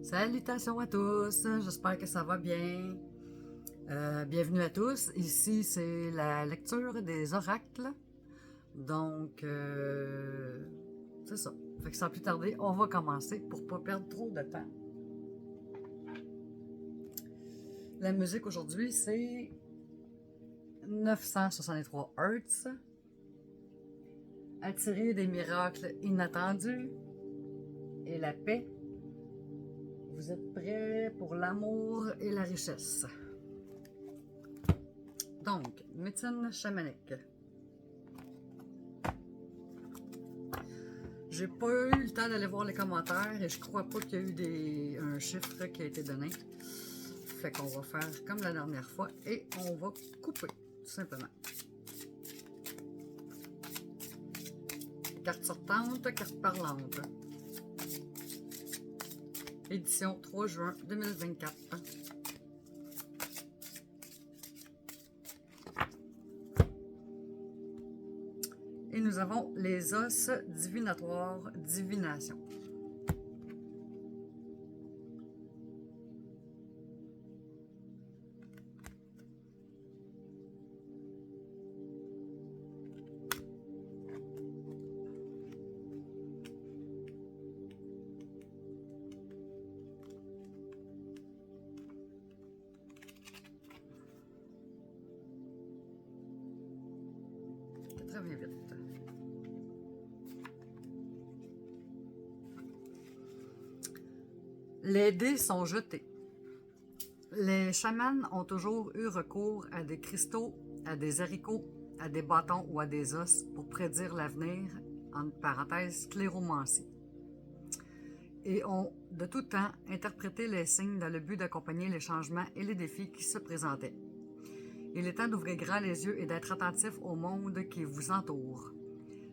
Salutations à tous, j'espère que ça va bien. Bienvenue à tous. Ici, c'est la lecture des oracles. Donc, c'est ça. Fait que sans plus tarder, on va commencer pour ne pas perdre trop de temps. La musique aujourd'hui, c'est 963 Hz. Attirer des miracles inattendus et la paix. Vous êtes prêts pour l'amour et la richesse. Donc, médecine chamanique. J'ai pas eu le temps d'aller voir les commentaires et je crois pas qu'il y a eu un chiffre qui a été donné. Fait qu'on va faire comme la dernière fois et on va couper, tout simplement. Carte sortante, carte parlante. Édition 3 juin 2024. Et nous avons les os divinatoires, divination. Vite. Les dés sont jetés. Les chamans ont toujours eu recours à des cristaux, à des haricots, à des bâtons ou à des os pour prédire l'avenir, entre parenthèses, cléromancie. Et ont de tout temps interprété les signes dans le but d'accompagner les changements et les défis qui se présentaient. Il est temps d'ouvrir grand les yeux et d'être attentif au monde qui vous entoure.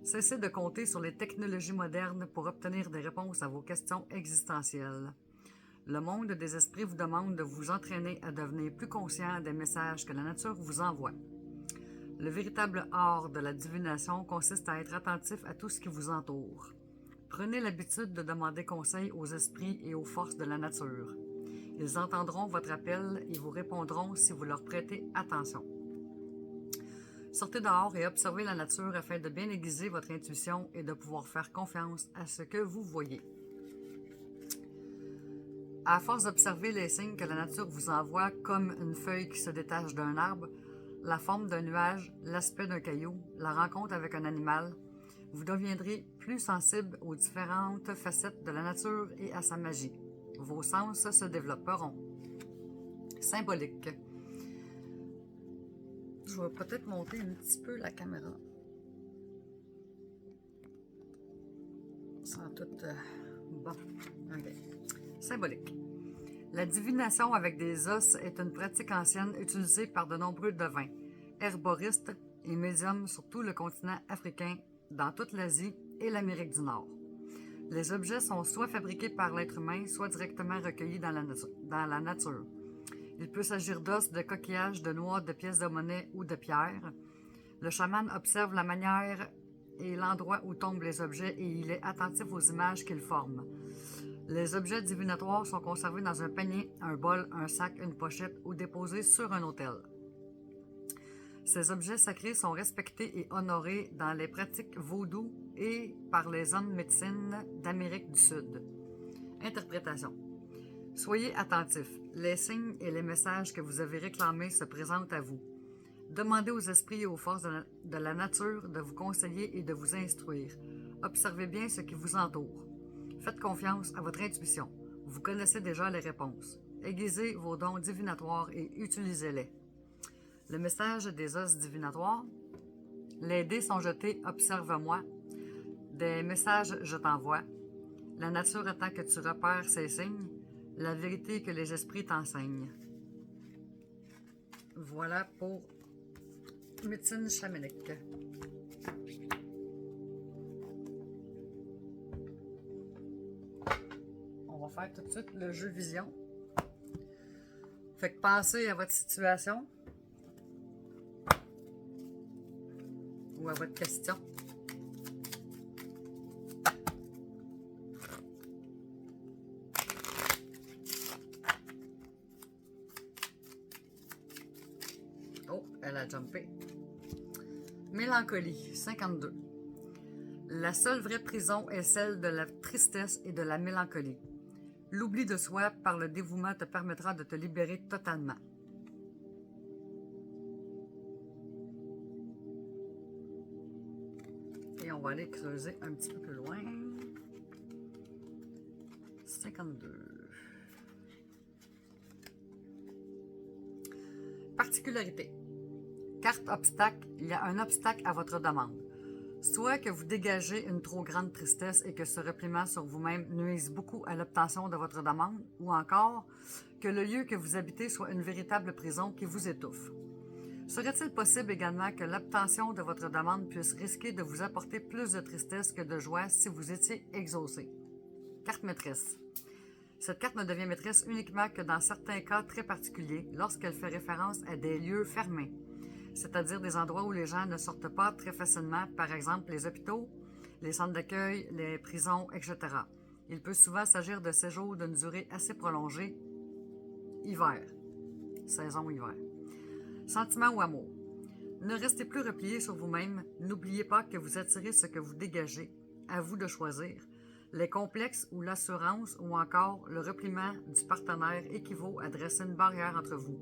Cessez de compter sur les technologies modernes pour obtenir des réponses à vos questions existentielles. Le monde des esprits vous demande de vous entraîner à devenir plus conscient des messages que la nature vous envoie. Le véritable art de la divination consiste à être attentif à tout ce qui vous entoure. Prenez l'habitude de demander conseil aux esprits et aux forces de la nature. Ils entendront votre appel et vous répondront si vous leur prêtez attention. Sortez dehors et observez la nature afin de bien aiguiser votre intuition et de pouvoir faire confiance à ce que vous voyez. À force d'observer les signes que la nature vous envoie, comme une feuille qui se détache d'un arbre, la forme d'un nuage, l'aspect d'un caillou, la rencontre avec un animal, vous deviendrez plus sensible aux différentes facettes de la nature et à sa magie. Vos sens se développeront. Symbolique. Je vais peut-être monter un petit peu la caméra. Sans tout... Bon, ok. Symbolique. La divination avec des os est une pratique ancienne utilisée par de nombreux devins, herboristes et médiums sur tout le continent africain, dans toute l'Asie et l'Amérique du Nord. Les objets sont soit fabriqués par l'être humain, soit directement recueillis dans la nature. Il peut s'agir d'os, de coquillages, de noix, de pièces de monnaie ou de pierres. Le chaman observe la manière et l'endroit où tombent les objets et il est attentif aux images qu'ils forment. Les objets divinatoires sont conservés dans un panier, un bol, un sac, une pochette ou déposés sur un autel. Ces objets sacrés sont respectés et honorés dans les pratiques vaudou et par les hommes médecine d'Amérique du Sud. Interprétation. Soyez attentifs. Les signes et les messages que vous avez réclamés se présentent à vous. Demandez aux esprits et aux forces de la nature de vous conseiller et de vous instruire. Observez bien ce qui vous entoure. Faites confiance à votre intuition. Vous connaissez déjà les réponses. Aiguisez vos dons divinatoires et utilisez-les. Le message des os divinatoires. Les dés sont jetés, observe-moi. Des messages, je t'envoie. La nature attend que tu repères ces signes. La vérité que les esprits t'enseignent. Voilà pour médecine chamanique. On va faire tout de suite le jeu vision. Fait que pensez à votre situation ou à votre question. a jumpé. Mélancolie, 52. La seule vraie prison est celle de la tristesse et de la mélancolie. L'oubli de soi par le dévouement te permettra de te libérer totalement. Et on va aller creuser un petit peu plus loin. 52. Particularité. Carte obstacle, il y a un obstacle à votre demande. Soit que vous dégagez une trop grande tristesse et que ce repliement sur vous-même nuise beaucoup à l'obtention de votre demande, ou encore que le lieu que vous habitez soit une véritable prison qui vous étouffe. Serait-il possible également que l'obtention de votre demande puisse risquer de vous apporter plus de tristesse que de joie si vous étiez exaucé? Carte maîtresse. Cette carte ne devient maîtresse uniquement que dans certains cas très particuliers, lorsqu'elle fait référence à des lieux fermés, c'est-à-dire des endroits où les gens ne sortent pas très facilement, par exemple les hôpitaux, les centres d'accueil, les prisons, etc. Il peut souvent s'agir de séjours d'une durée assez prolongée. Hiver. Saison hiver. Sentiment ou amour. Ne restez plus replié sur vous-même. N'oubliez pas que vous attirez ce que vous dégagez. À vous de choisir. Les complexes ou l'assurance ou encore le repliement du partenaire équivaut à dresser une barrière entre vous.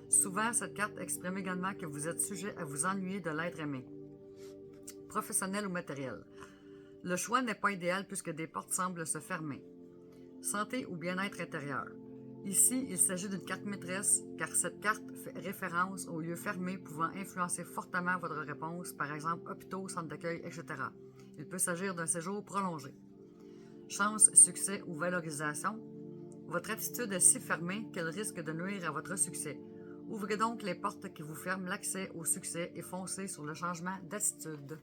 Souvent, cette carte exprime également que vous êtes sujet à vous ennuyer de l'être aimé. Professionnel ou matériel. Le choix n'est pas idéal puisque des portes semblent se fermer. Santé ou bien-être intérieur. Ici, il s'agit d'une carte maîtresse car cette carte fait référence aux lieux fermés pouvant influencer fortement votre réponse, par exemple hôpitaux, centres d'accueil, etc. Il peut s'agir d'un séjour prolongé. Chance, succès ou valorisation. Votre attitude est si fermée qu'elle risque de nuire à votre succès. Ouvrez donc les portes qui vous ferment l'accès au succès et foncez sur le changement d'attitude.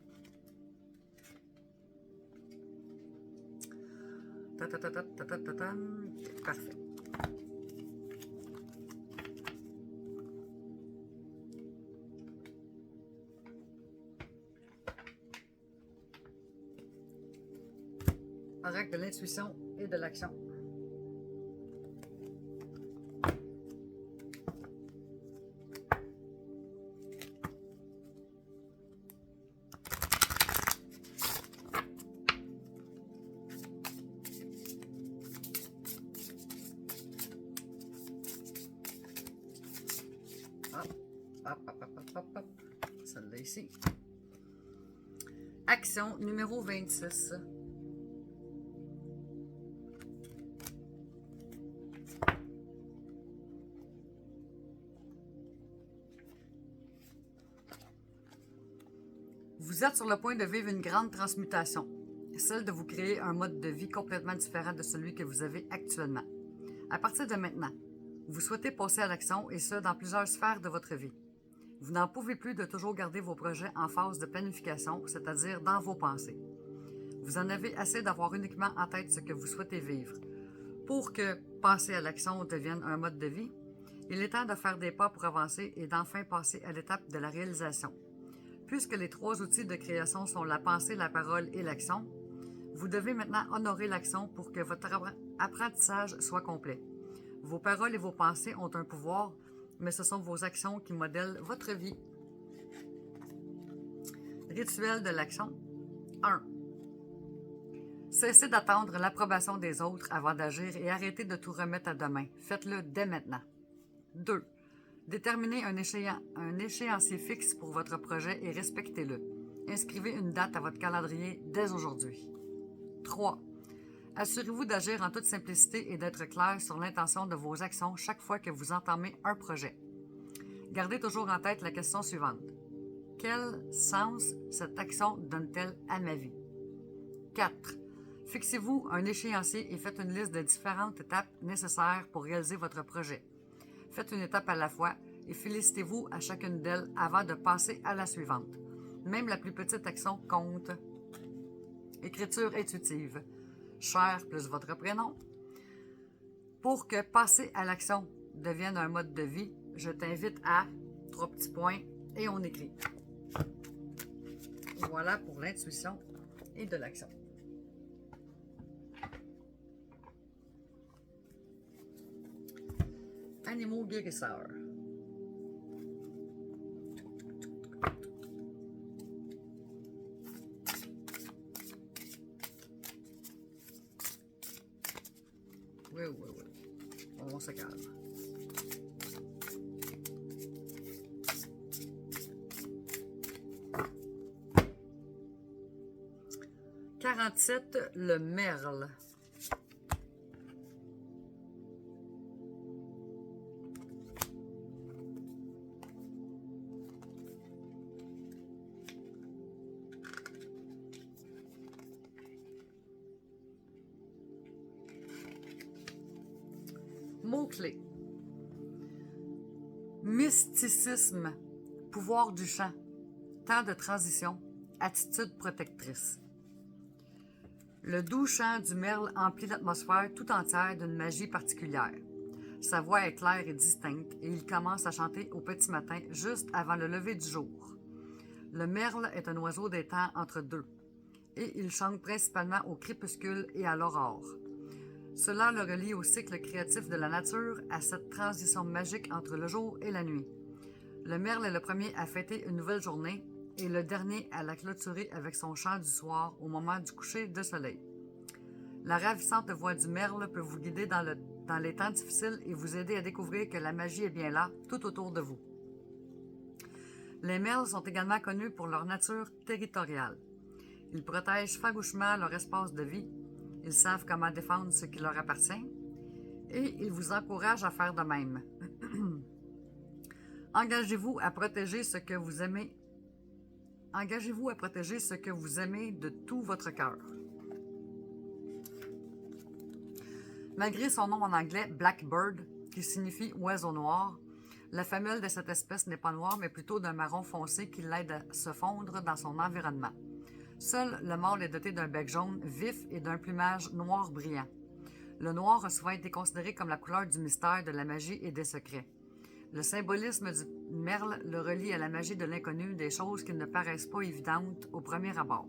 Parfait. Oracle de l'intuition et de l'action. Hop. Celle-là ici. Action numéro 26. Vous êtes sur le point de vivre une grande transmutation, celle de vous créer un mode de vie complètement différent de celui que vous avez actuellement. À partir de maintenant, vous souhaitez passer à l'action et ce, dans plusieurs sphères de votre vie. Vous n'en pouvez plus de toujours garder vos projets en phase de planification, c'est-à-dire dans vos pensées. Vous en avez assez d'avoir uniquement en tête ce que vous souhaitez vivre. Pour que passer à l'action devienne un mode de vie, il est temps de faire des pas pour avancer et d'enfin passer à l'étape de la réalisation. Puisque les trois outils de création sont la pensée, la parole et l'action, vous devez maintenant honorer l'action pour que votre apprentissage soit complet. Vos paroles et vos pensées ont un pouvoir, mais ce sont vos actions qui modèlent votre vie. Rituel de l'action. 1. Cessez d'attendre l'approbation des autres avant d'agir et arrêtez de tout remettre à demain. Faites-le dès maintenant. 2. Déterminez un échéancier fixe pour votre projet et respectez-le. Inscrivez une date à votre calendrier dès aujourd'hui. 3. Assurez-vous d'agir en toute simplicité et d'être clair sur l'intention de vos actions chaque fois que vous entamez un projet. Gardez toujours en tête la question suivante. Quel sens cette action donne-t-elle à ma vie? 4. Fixez-vous un échéancier et faites une liste de différentes étapes nécessaires pour réaliser votre projet. Faites une étape à la fois et félicitez-vous à chacune d'elles avant de passer à la suivante. Même la plus petite action compte. Écriture intuitive. Cher plus votre prénom. Pour que passer à l'action devienne un mode de vie, je t'invite à 3 petits points et on écrit. Voilà pour l'intuition et de l'action. Animaux guérisseurs. Oui, oui, oui. On se calme. « 47, le merle. Mots-clés. Mysticisme, pouvoir du chant, temps de transition, attitude protectrice. Le doux chant du merle emplit l'atmosphère tout entière d'une magie particulière. Sa voix est claire et distincte et il commence à chanter au petit matin, juste avant le lever du jour. Le merle est un oiseau des temps entre deux et il chante principalement au crépuscule et à l'aurore. Cela le relie au cycle créatif de la nature, à cette transition magique entre le jour et la nuit. Le merle est le premier à fêter une nouvelle journée et le dernier à la clôturer avec son chant du soir au moment du coucher de soleil. La ravissante voix du merle peut vous guider dans les temps difficiles et vous aider à découvrir que la magie est bien là, tout autour de vous. Les merles sont également connus pour leur nature territoriale. Ils protègent farouchement leur espace de vie. Ils savent comment défendre ce qui leur appartient et ils vous encouragent à faire de même. Engagez-vous à protéger ce que vous aimez. Engagez-vous à protéger ce que vous aimez de tout votre cœur. Malgré son nom en anglais, Blackbird, qui signifie oiseau noir, la femelle de cette espèce n'est pas noire, mais plutôt d'un marron foncé qui l'aide à se fondre dans son environnement. Seul le mâle est doté d'un bec jaune vif et d'un plumage noir brillant. Le noir a souvent été considéré comme la couleur du mystère, de la magie et des secrets. Le symbolisme du merle le relie à la magie de l'inconnu, des choses qui ne paraissent pas évidentes au premier abord.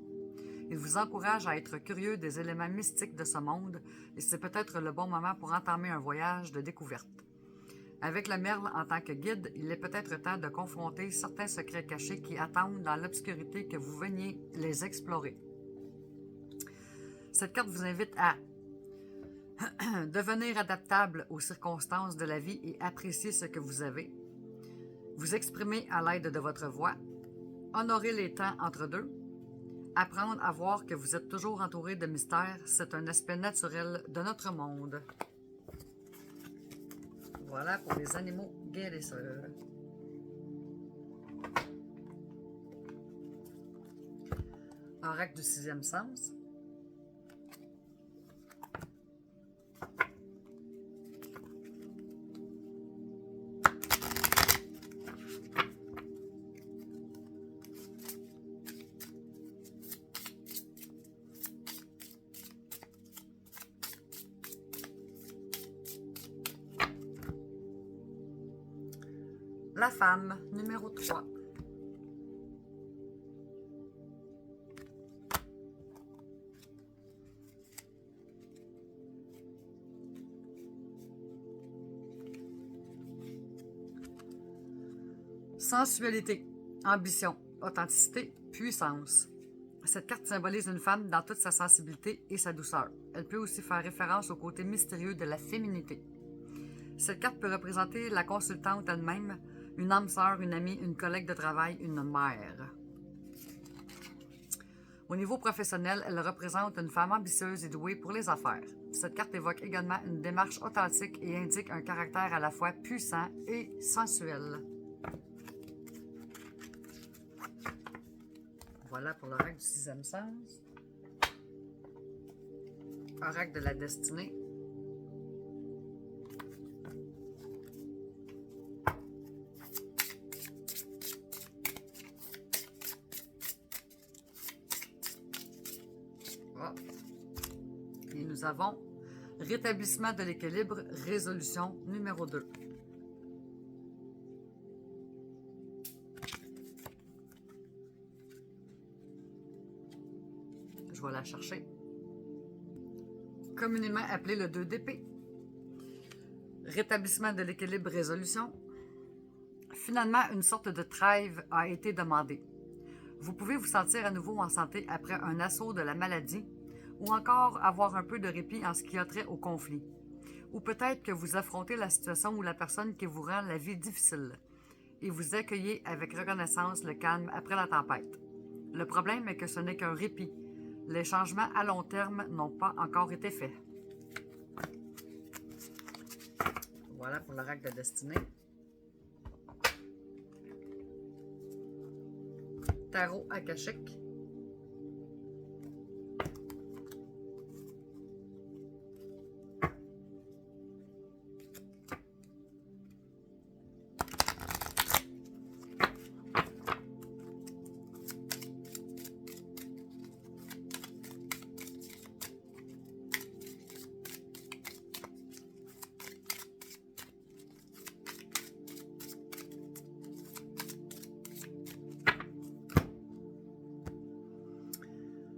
Il vous encourage à être curieux des éléments mystiques de ce monde et c'est peut-être le bon moment pour entamer un voyage de découverte. Avec le merle en tant que guide, il est peut-être temps de confronter certains secrets cachés qui attendent dans l'obscurité que vous veniez les explorer. Cette carte vous invite à devenir adaptable aux circonstances de la vie et apprécier ce que vous avez, vous exprimer à l'aide de votre voix, honorer les temps entre deux, apprendre à voir que vous êtes toujours entouré de mystères, c'est un aspect naturel de notre monde. Voilà pour les animaux guérisseurs. Oracle du sixième sens. La femme, numéro 3. Sensualité, ambition, authenticité, puissance. Cette carte symbolise une femme dans toute sa sensibilité et sa douceur. Elle peut aussi faire référence au côté mystérieux de la féminité. Cette carte peut représenter la consultante elle-même, une âme sœur, une amie, une collègue de travail, une mère. Au niveau professionnel, elle représente une femme ambitieuse et douée pour les affaires. Cette carte évoque également une démarche authentique et indique un caractère à la fois puissant et sensuel. Voilà pour l'oracle du sixième sens. Oracle de la destinée. Et nous avons rétablissement de l'équilibre, résolution numéro 2. Je vais la chercher. Communément appelé le 2 d'épée. Rétablissement de l'équilibre, résolution. Finalement, une sorte de trêve a été demandée. Vous pouvez vous sentir à nouveau en santé après un assaut de la maladie ou encore avoir un peu de répit en ce qui a trait au conflit. Ou peut-être que vous affrontez la situation ou la personne qui vous rend la vie difficile et vous accueillez avec reconnaissance le calme après la tempête. Le problème est que ce n'est qu'un répit. Les changements à long terme n'ont pas encore été faits. Voilà pour l'oracle de destinée. Tarot akashique.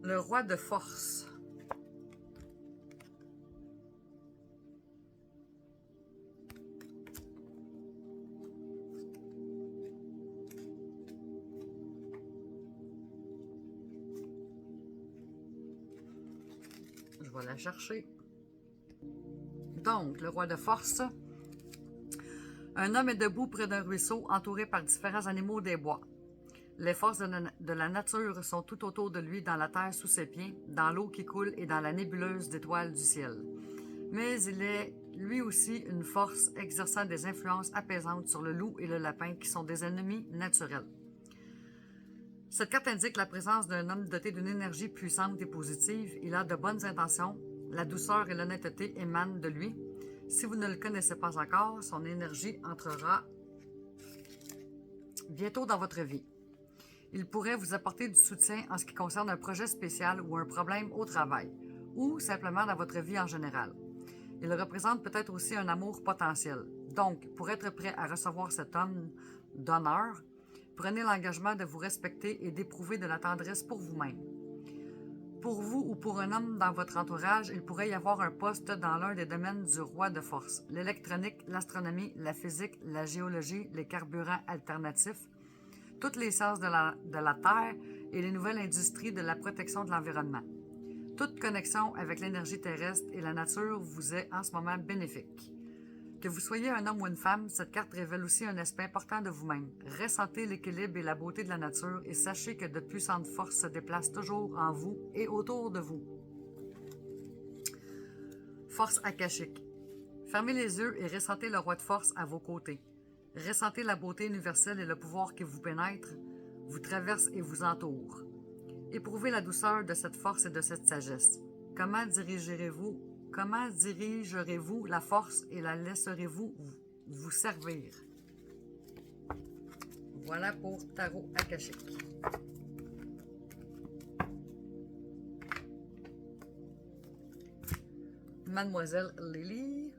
Le roi de force. Je vais la chercher. Donc, le roi de force. Un homme est debout près d'un ruisseau entouré par différents animaux des bois. Les forces de la nature sont tout autour de lui, dans la terre sous ses pieds, dans l'eau qui coule et dans la nébuleuse d'étoiles du ciel. Mais il est, lui aussi, une force exerçant des influences apaisantes sur le loup et le lapin, qui sont des ennemis naturels. Cette carte indique la présence d'un homme doté d'une énergie puissante et positive. Il a de bonnes intentions. La douceur et l'honnêteté émanent de lui. Si vous ne le connaissez pas encore, son énergie entrera bientôt dans votre vie. Il pourrait vous apporter du soutien en ce qui concerne un projet spécial ou un problème au travail, ou simplement dans votre vie en général. Il représente peut-être aussi un amour potentiel. Donc, pour être prêt à recevoir cet homme d'honneur, prenez l'engagement de vous respecter et d'éprouver de la tendresse pour vous-même. Pour vous ou pour un homme dans votre entourage, il pourrait y avoir un poste dans l'un des domaines du roi de force: l'électronique, l'astronomie, la physique, la géologie, les carburants alternatifs, toutes les sciences de la Terre et les nouvelles industries de la protection de l'environnement. Toute connexion avec l'énergie terrestre et la nature vous est en ce moment bénéfique. Que vous soyez un homme ou une femme, cette carte révèle aussi un aspect important de vous-même. Ressentez l'équilibre et la beauté de la nature et sachez que de puissantes forces se déplacent toujours en vous et autour de vous. Force akashique. Fermez les yeux et ressentez le roi de force à vos côtés. Ressentez la beauté universelle et le pouvoir qui vous pénètre, vous traverse et vous entoure. Éprouvez la douceur de cette force et de cette sagesse. Comment dirigerez-vous la force et la laisserez-vous vous servir? Voilà pour Tarot akashique. Mademoiselle Lily.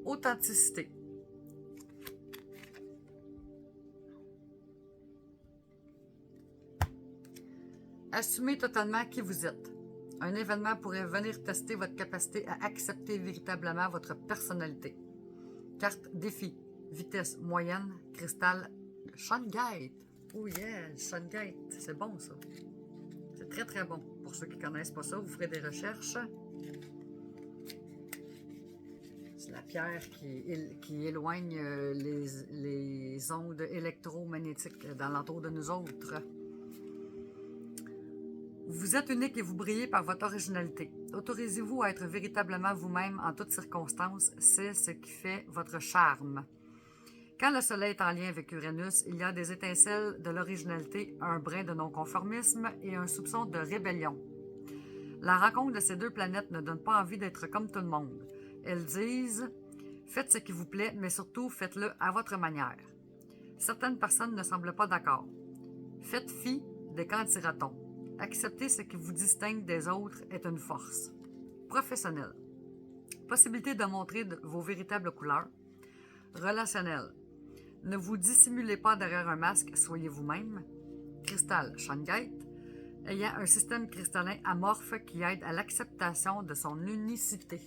Authenticité. Assumez totalement qui vous êtes. Un événement pourrait venir tester votre capacité à accepter véritablement votre personnalité. Carte défi. Vitesse moyenne. Cristal Shungite. Oh yeah, Shungite. C'est bon ça. C'est très très bon. Pour ceux qui ne connaissent pas ça, vous ferez des recherches. C'est la pierre qui éloigne les ondes électromagnétiques dans l'entour de nous autres. Vous êtes unique et vous brillez par votre originalité. Autorisez-vous à être véritablement vous-même en toutes circonstances. C'est ce qui fait votre charme. Quand le soleil est en lien avec Uranus, il y a des étincelles de l'originalité, un brin de non-conformisme et un soupçon de rébellion. La rencontre de ces deux planètes ne donne pas envie d'être comme tout le monde. Elles disent « Faites ce qui vous plaît, mais surtout faites-le à votre manière ». Certaines personnes ne semblent pas d'accord. Faites fi des quand dira-t-on. Accepter ce qui vous distingue des autres est une force. Professionnel. Possibilité de montrer vos véritables couleurs. Relationnel. Ne vous dissimulez pas derrière un masque, soyez vous-même. cristal Shungite, ayant un système cristallin amorphe qui aide à l'acceptation de son unicité.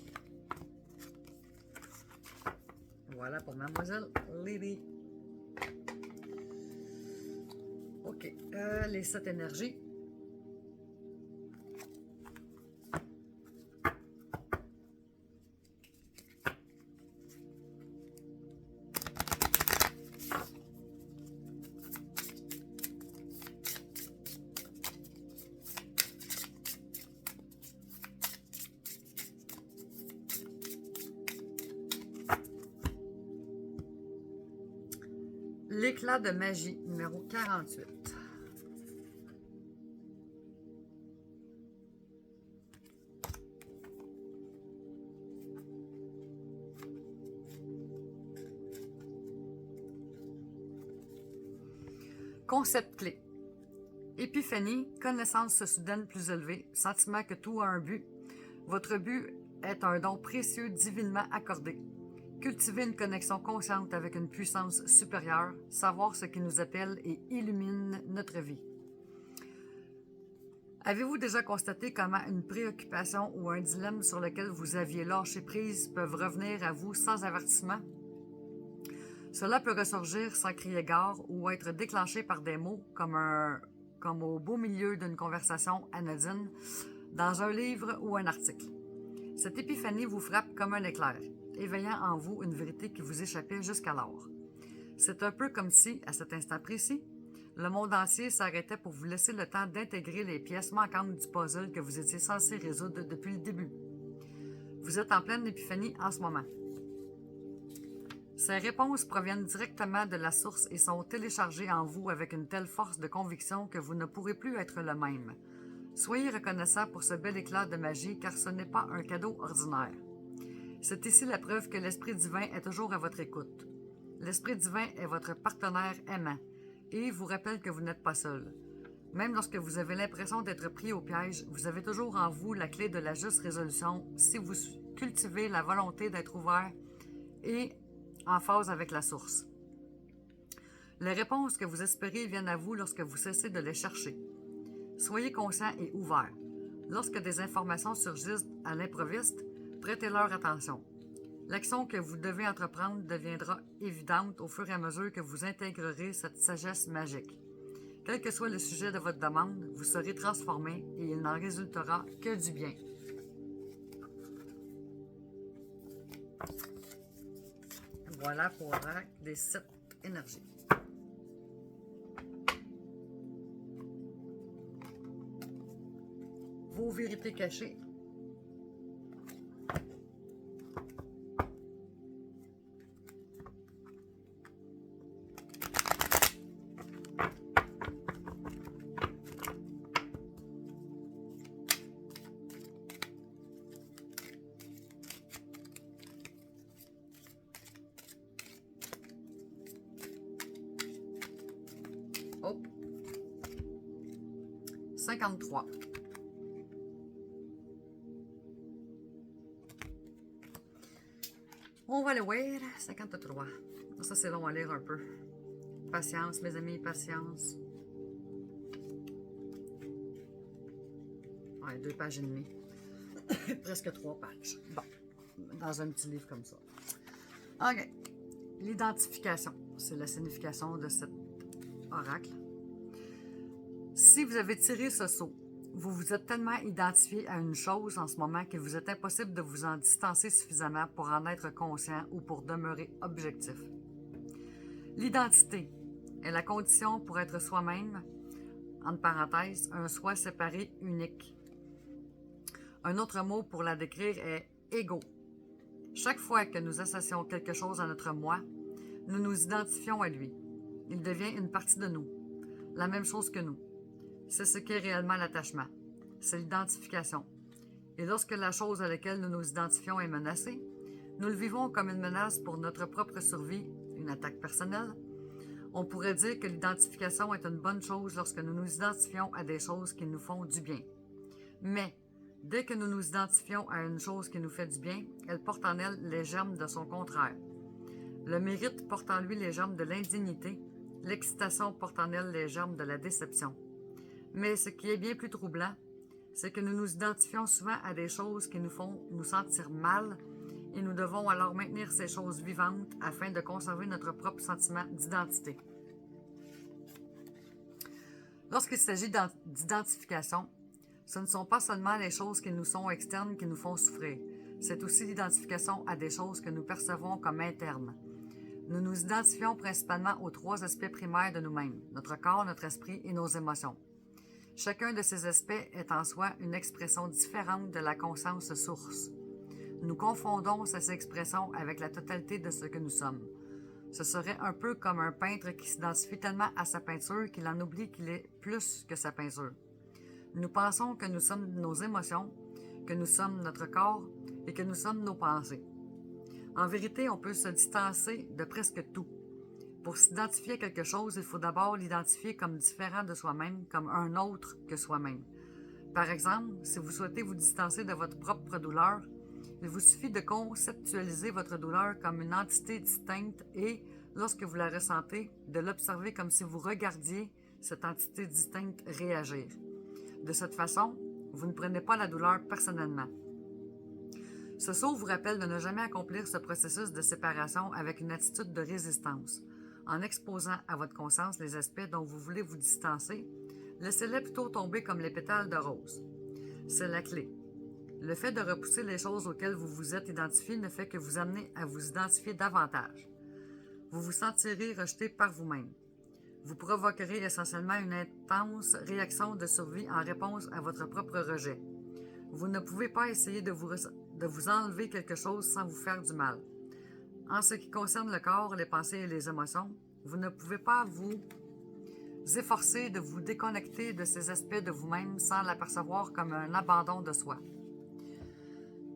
Voilà pour Mademoiselle Lily. OK. Les 7 énergies. L'éclat de magie, numéro 48. Concept clé. Épiphanie, connaissance soudaine plus élevée, sentiment que tout a un but. Votre but est un don précieux divinement accordé. Cultiver une connexion consciente avec une puissance supérieure, savoir ce qui nous appelle et illumine notre vie. Avez-vous déjà constaté comment une préoccupation ou un dilemme sur lequel vous aviez lâché prise peuvent revenir à vous sans avertissement? Cela peut ressurgir sans crier gare ou être déclenché par des mots comme au beau milieu d'une conversation anodine, dans un livre ou un article. Cette épiphanie vous frappe comme un éclair, éveillant en vous une vérité qui vous échappait jusqu'alors. C'est un peu comme si, à cet instant précis, le monde entier s'arrêtait pour vous laisser le temps d'intégrer les pièces manquantes du puzzle que vous étiez censé résoudre depuis le début. Vous êtes en pleine épiphanie en ce moment. Ces réponses proviennent directement de la source et sont téléchargées en vous avec une telle force de conviction que vous ne pourrez plus être le même. Soyez reconnaissant pour ce bel éclat de magie car ce n'est pas un cadeau ordinaire. C'est ici la preuve que l'Esprit divin est toujours à votre écoute. L'Esprit divin est votre partenaire aimant et vous rappelle que vous n'êtes pas seul. Même lorsque vous avez l'impression d'être pris au piège, vous avez toujours en vous la clé de la juste résolution si vous cultivez la volonté d'être ouvert et en phase avec la source. Les réponses que vous espérez viennent à vous lorsque vous cessez de les chercher. Soyez conscient et ouvert. Lorsque des informations surgissent à l'improviste, prêtez-leur attention. L'action que vous devez entreprendre deviendra évidente au fur et à mesure que vous intégrerez cette sagesse magique. Quel que soit le sujet de votre demande, vous serez transformé et il n'en résultera que du bien. Voilà pour les 7 énergies. Vos vérités cachées. Oh. 53. On va le voir. 53. Ça, c'est long à lire un peu. Patience, mes amis, patience. Ouais, 2 pages et demie. Presque 3 pages. Bon, dans un petit livre comme ça. OK. L'identification, c'est la signification de cet oracle. Si vous avez tiré ce sceau, vous vous êtes tellement identifié à une chose en ce moment qu'il vous est impossible de vous en distancer suffisamment pour en être conscient ou pour demeurer objectif. L'identité est la condition pour être soi-même, entre parenthèses, un soi séparé unique. Un autre mot pour la décrire est ego. Chaque fois que nous associons quelque chose à notre moi, nous nous identifions à lui. Il devient une partie de nous, la même chose que nous. C'est ce qu'est réellement l'attachement. C'est l'identification. Et lorsque la chose à laquelle nous nous identifions est menacée, nous le vivons comme une menace pour notre propre survie, une attaque personnelle. On pourrait dire que l'identification est une bonne chose lorsque nous nous identifions à des choses qui nous font du bien. Mais, dès que nous nous identifions à une chose qui nous fait du bien, elle porte en elle les germes de son contraire. Le mérite porte en lui les germes de l'indignité, L'excitation porte en elle les germes de la déception. Mais ce qui est bien plus troublant, c'est que nous nous identifions souvent à des choses qui nous font nous sentir mal et nous devons alors maintenir ces choses vivantes afin de conserver notre propre sentiment d'identité. Lorsqu'il s'agit d'identification, ce ne sont pas seulement les choses qui nous sont externes qui nous font souffrir, c'est aussi l'identification à des choses que nous percevons comme internes. Nous nous identifions principalement aux 3 aspects primaires de nous-mêmes, notre corps, notre esprit et nos émotions. Chacun de ces aspects est en soi une expression différente de la conscience source. Nous confondons ces expressions avec la totalité de ce que nous sommes. Ce serait un peu comme un peintre qui s'identifie tellement à sa peinture qu'il en oublie qu'il est plus que sa peinture. Nous pensons que nous sommes nos émotions, que nous sommes notre corps et que nous sommes nos pensées. En vérité, on peut se distancer de presque tout. Pour s'identifier à quelque chose, il faut d'abord l'identifier comme différent de soi-même, comme un autre que soi-même. Par exemple, si vous souhaitez vous distancer de votre propre douleur, il vous suffit de conceptualiser votre douleur comme une entité distincte et, lorsque vous la ressentez, de l'observer comme si vous regardiez cette entité distincte réagir. De cette façon, vous ne prenez pas la douleur personnellement. Ce saut vous rappelle de ne jamais accomplir ce processus de séparation avec une attitude de résistance. En exposant à votre conscience les aspects dont vous voulez vous distancer, laissez-les plutôt tomber comme les pétales de rose. C'est la clé. Le fait de repousser les choses auxquelles vous vous êtes identifié ne fait que vous amener à vous identifier davantage. Vous vous sentirez rejeté par vous-même. Vous provoquerez essentiellement une intense réaction de survie en réponse à votre propre rejet. Vous ne pouvez pas essayer de vous enlever quelque chose sans vous faire du mal. En ce qui concerne le corps, les pensées et les émotions, vous ne pouvez pas vous efforcer de vous déconnecter de ces aspects de vous-même sans l'apercevoir comme un abandon de soi.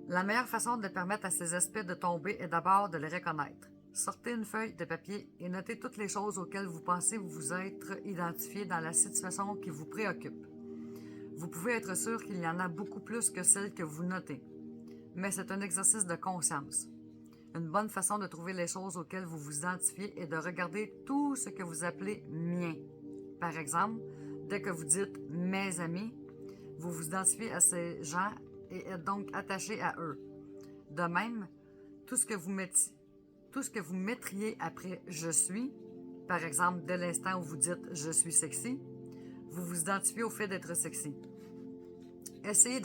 La meilleure façon de permettre à ces aspects de tomber est d'abord de les reconnaître. Sortez une feuille de papier et notez toutes les choses auxquelles vous pensez vous être identifié dans la situation qui vous préoccupe. Vous pouvez être sûr qu'il y en a beaucoup plus que celles que vous notez. Mais c'est un exercice de conscience. Une bonne façon de trouver les choses auxquelles vous vous identifiez est de regarder tout ce que vous appelez « mien ». Par exemple, dès que vous dites « mes amis », vous vous identifiez à ces gens et êtes donc attaché à eux. De même, tout ce que vous mettriez après « je suis », par exemple, dès l'instant où vous dites « je suis sexy », vous vous identifiez au fait d'être sexy. Essayez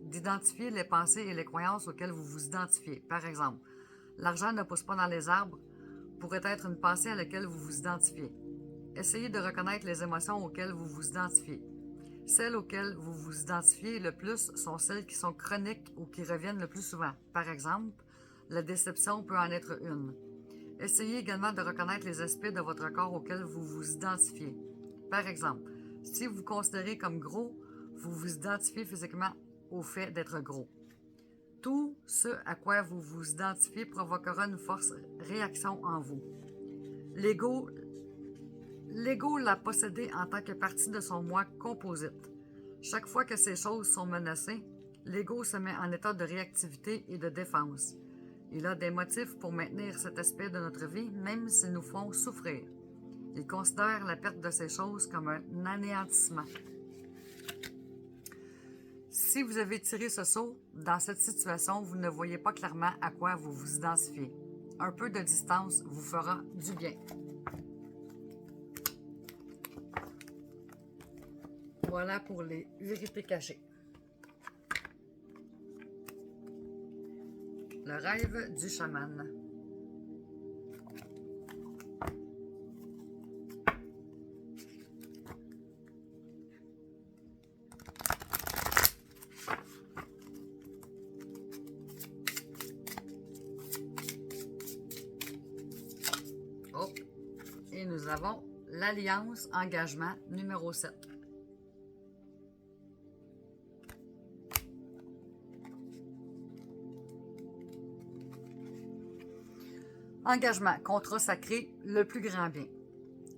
d'identifier les pensées et les croyances auxquelles vous vous identifiez. Par exemple, l'argent ne pousse pas dans les arbres pourrait être une pensée à laquelle vous vous identifiez. Essayez de reconnaître les émotions auxquelles vous vous identifiez. Celles auxquelles vous vous identifiez le plus sont celles qui sont chroniques ou qui reviennent le plus souvent. Par exemple, la déception peut en être une. Essayez également de reconnaître les aspects de votre corps auxquels vous vous identifiez. Par exemple, si vous vous considérez comme gros, vous vous identifiez physiquement au fait d'être gros. Tout ce à quoi vous vous identifiez provoquera une forte réaction en vous. L'ego l'a possédé en tant que partie de son moi composite. Chaque fois que ces choses sont menacées, l'ego se met en état de réactivité et de défense. Il a des motifs pour maintenir cet aspect de notre vie, même s'ils nous font souffrir. Il considère la perte de ces choses comme un anéantissement. Si vous avez tiré ce saut, dans cette situation, vous ne voyez pas clairement à quoi vous vous identifiez. Un peu de distance vous fera du bien. Voilà pour les vérités cachées. Le rêve du chaman. Oh, et nous avons l'Alliance Engagement numéro 7. Engagement, contrat sacré, le plus grand bien.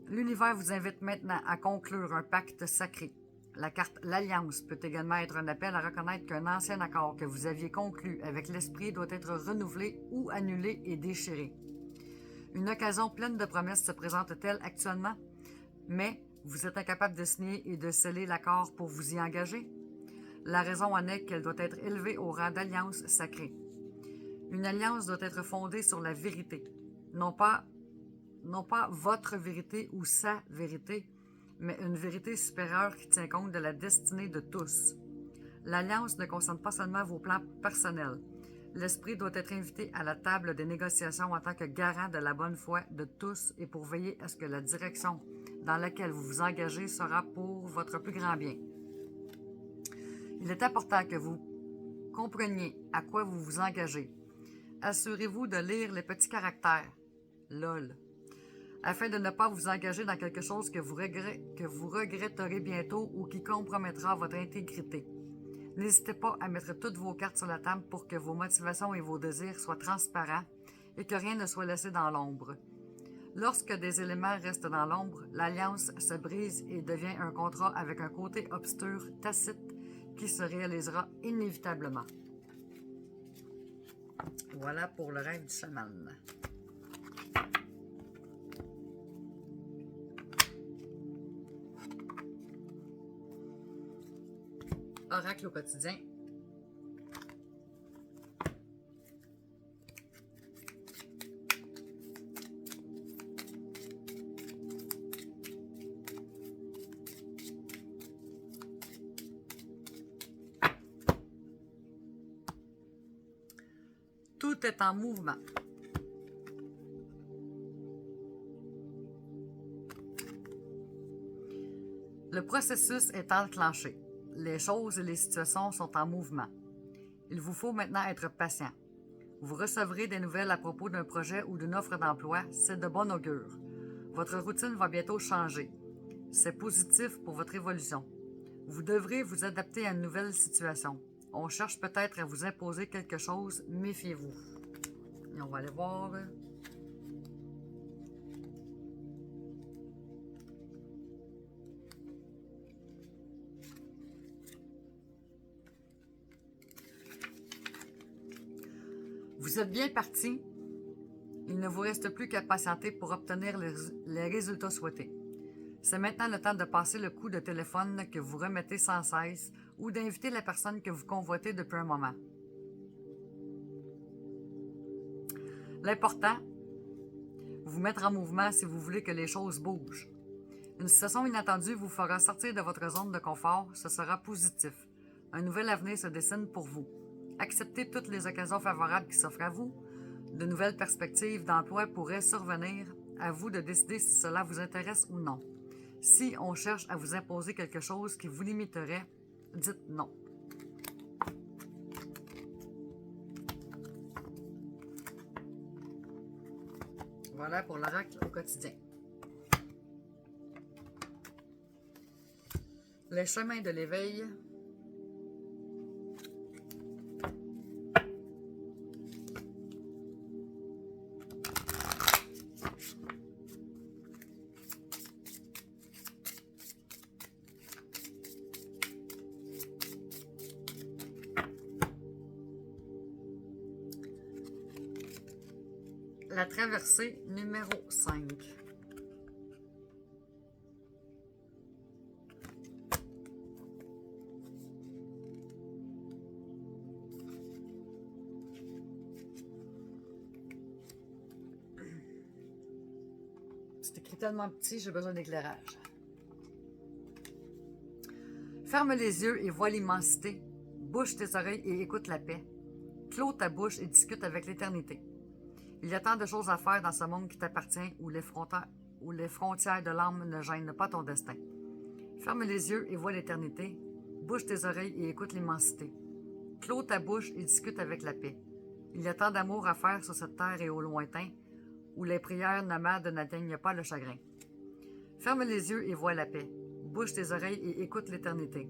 L'univers vous invite maintenant à conclure un pacte sacré. La carte L'Alliance peut également être un appel à reconnaître qu'un ancien accord que vous aviez conclu avec l'esprit doit être renouvelé ou annulé et déchiré. Une occasion pleine de promesses se présente-t-elle actuellement? mais vous êtes incapable de signer et de sceller l'accord pour vous y engager. La raison en est qu'elle doit être élevée au rang d'alliance sacrée. Une alliance doit être fondée sur la vérité, non pas votre vérité ou sa vérité, mais une vérité supérieure qui tient compte de la destinée de tous. L'alliance ne concerne pas seulement vos plans personnels. L'esprit doit être invité à la table des négociations en tant que garant de la bonne foi de tous et pour veiller à ce que la direction dans laquelle vous vous engagez sera pour votre plus grand bien. Il est important que vous compreniez à quoi vous vous engagez. Assurez-vous de lire les petits caractères, LOL, afin de ne pas vous engager dans quelque chose que vous regretterez bientôt ou qui compromettra votre intégrité. N'hésitez pas à mettre toutes vos cartes sur la table pour que vos motivations et vos désirs soient transparents et que rien ne soit laissé dans l'ombre. Lorsque des éléments restent dans l'ombre, l'alliance se brise et devient un contrat avec un côté obscur, tacite, qui se réalisera inévitablement. Voilà pour le rêve du chaman. Oracle au quotidien. Tout est en mouvement. Le processus est enclenché. Les choses et les situations sont en mouvement. Il vous faut maintenant être patient. Vous recevrez des nouvelles à propos d'un projet ou d'une offre d'emploi, c'est de bon augure. Votre routine va bientôt changer. C'est positif pour votre évolution. Vous devrez vous adapter à une nouvelle situation. On cherche peut-être à vous imposer quelque chose, méfiez-vous. Et on va aller voir. Vous êtes bien parti. Il ne vous reste plus qu'à patienter pour obtenir les résultats souhaités. C'est maintenant le temps de passer le coup de téléphone que vous remettez sans cesse ou d'inviter la personne que vous convoitez depuis un moment. L'important, vous mettre en mouvement si vous voulez que les choses bougent. Une situation inattendue vous fera sortir de votre zone de confort, ce sera positif. Un nouvel avenir se dessine pour vous. Acceptez toutes les occasions favorables qui s'offrent à vous. De nouvelles perspectives d'emploi pourraient survenir. À vous de décider si cela vous intéresse ou non. Si on cherche à vous imposer quelque chose qui vous limiterait, dites non. Voilà pour l'oracle au quotidien. Les chemins de l'éveil. La traversée numéro 5. C'est écrit tellement petit, j'ai besoin d'éclairage. Ferme les yeux et vois l'immensité. Bouche tes oreilles et écoute la paix. Clôt ta bouche et discute avec l'éternité. Il y a tant de choses à faire dans ce monde qui t'appartient où les frontières de l'âme ne gênent pas ton destin. Ferme les yeux et vois l'éternité. Bouche tes oreilles et écoute l'immensité. Clôt ta bouche et discute avec la paix. Il y a tant d'amour à faire sur cette terre et au lointain, où les prières nomades n'atteignent pas le chagrin. Ferme les yeux et vois la paix. Bouche tes oreilles et écoute l'éternité.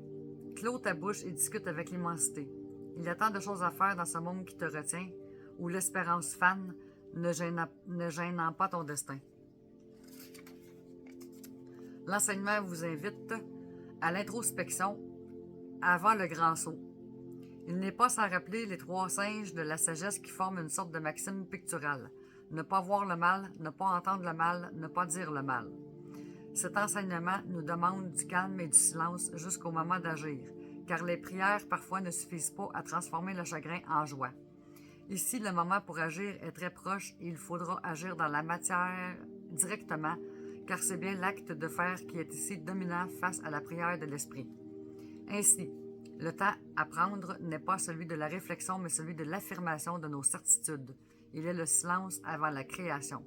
Clôt ta bouche et discute avec l'immensité. Il y a tant de choses à faire dans ce monde qui te retient, où l'espérance fane, ne gênant pas ton destin. L'enseignement vous invite à l'introspection avant le grand saut. Il n'est pas sans rappeler les 3 singes de la sagesse qui forment une sorte de maxime picturale. Ne pas voir le mal, ne pas entendre le mal, ne pas dire le mal. Cet enseignement nous demande du calme et du silence jusqu'au moment d'agir, car les prières parfois ne suffisent pas à transformer le chagrin en joie. Ici, le moment pour agir est très proche et il faudra agir dans la matière directement, car c'est bien l'acte de faire qui est ici dominant face à la prière de l'esprit. Ainsi, le temps à prendre n'est pas celui de la réflexion, mais celui de l'affirmation de nos certitudes. Il est le silence avant la création.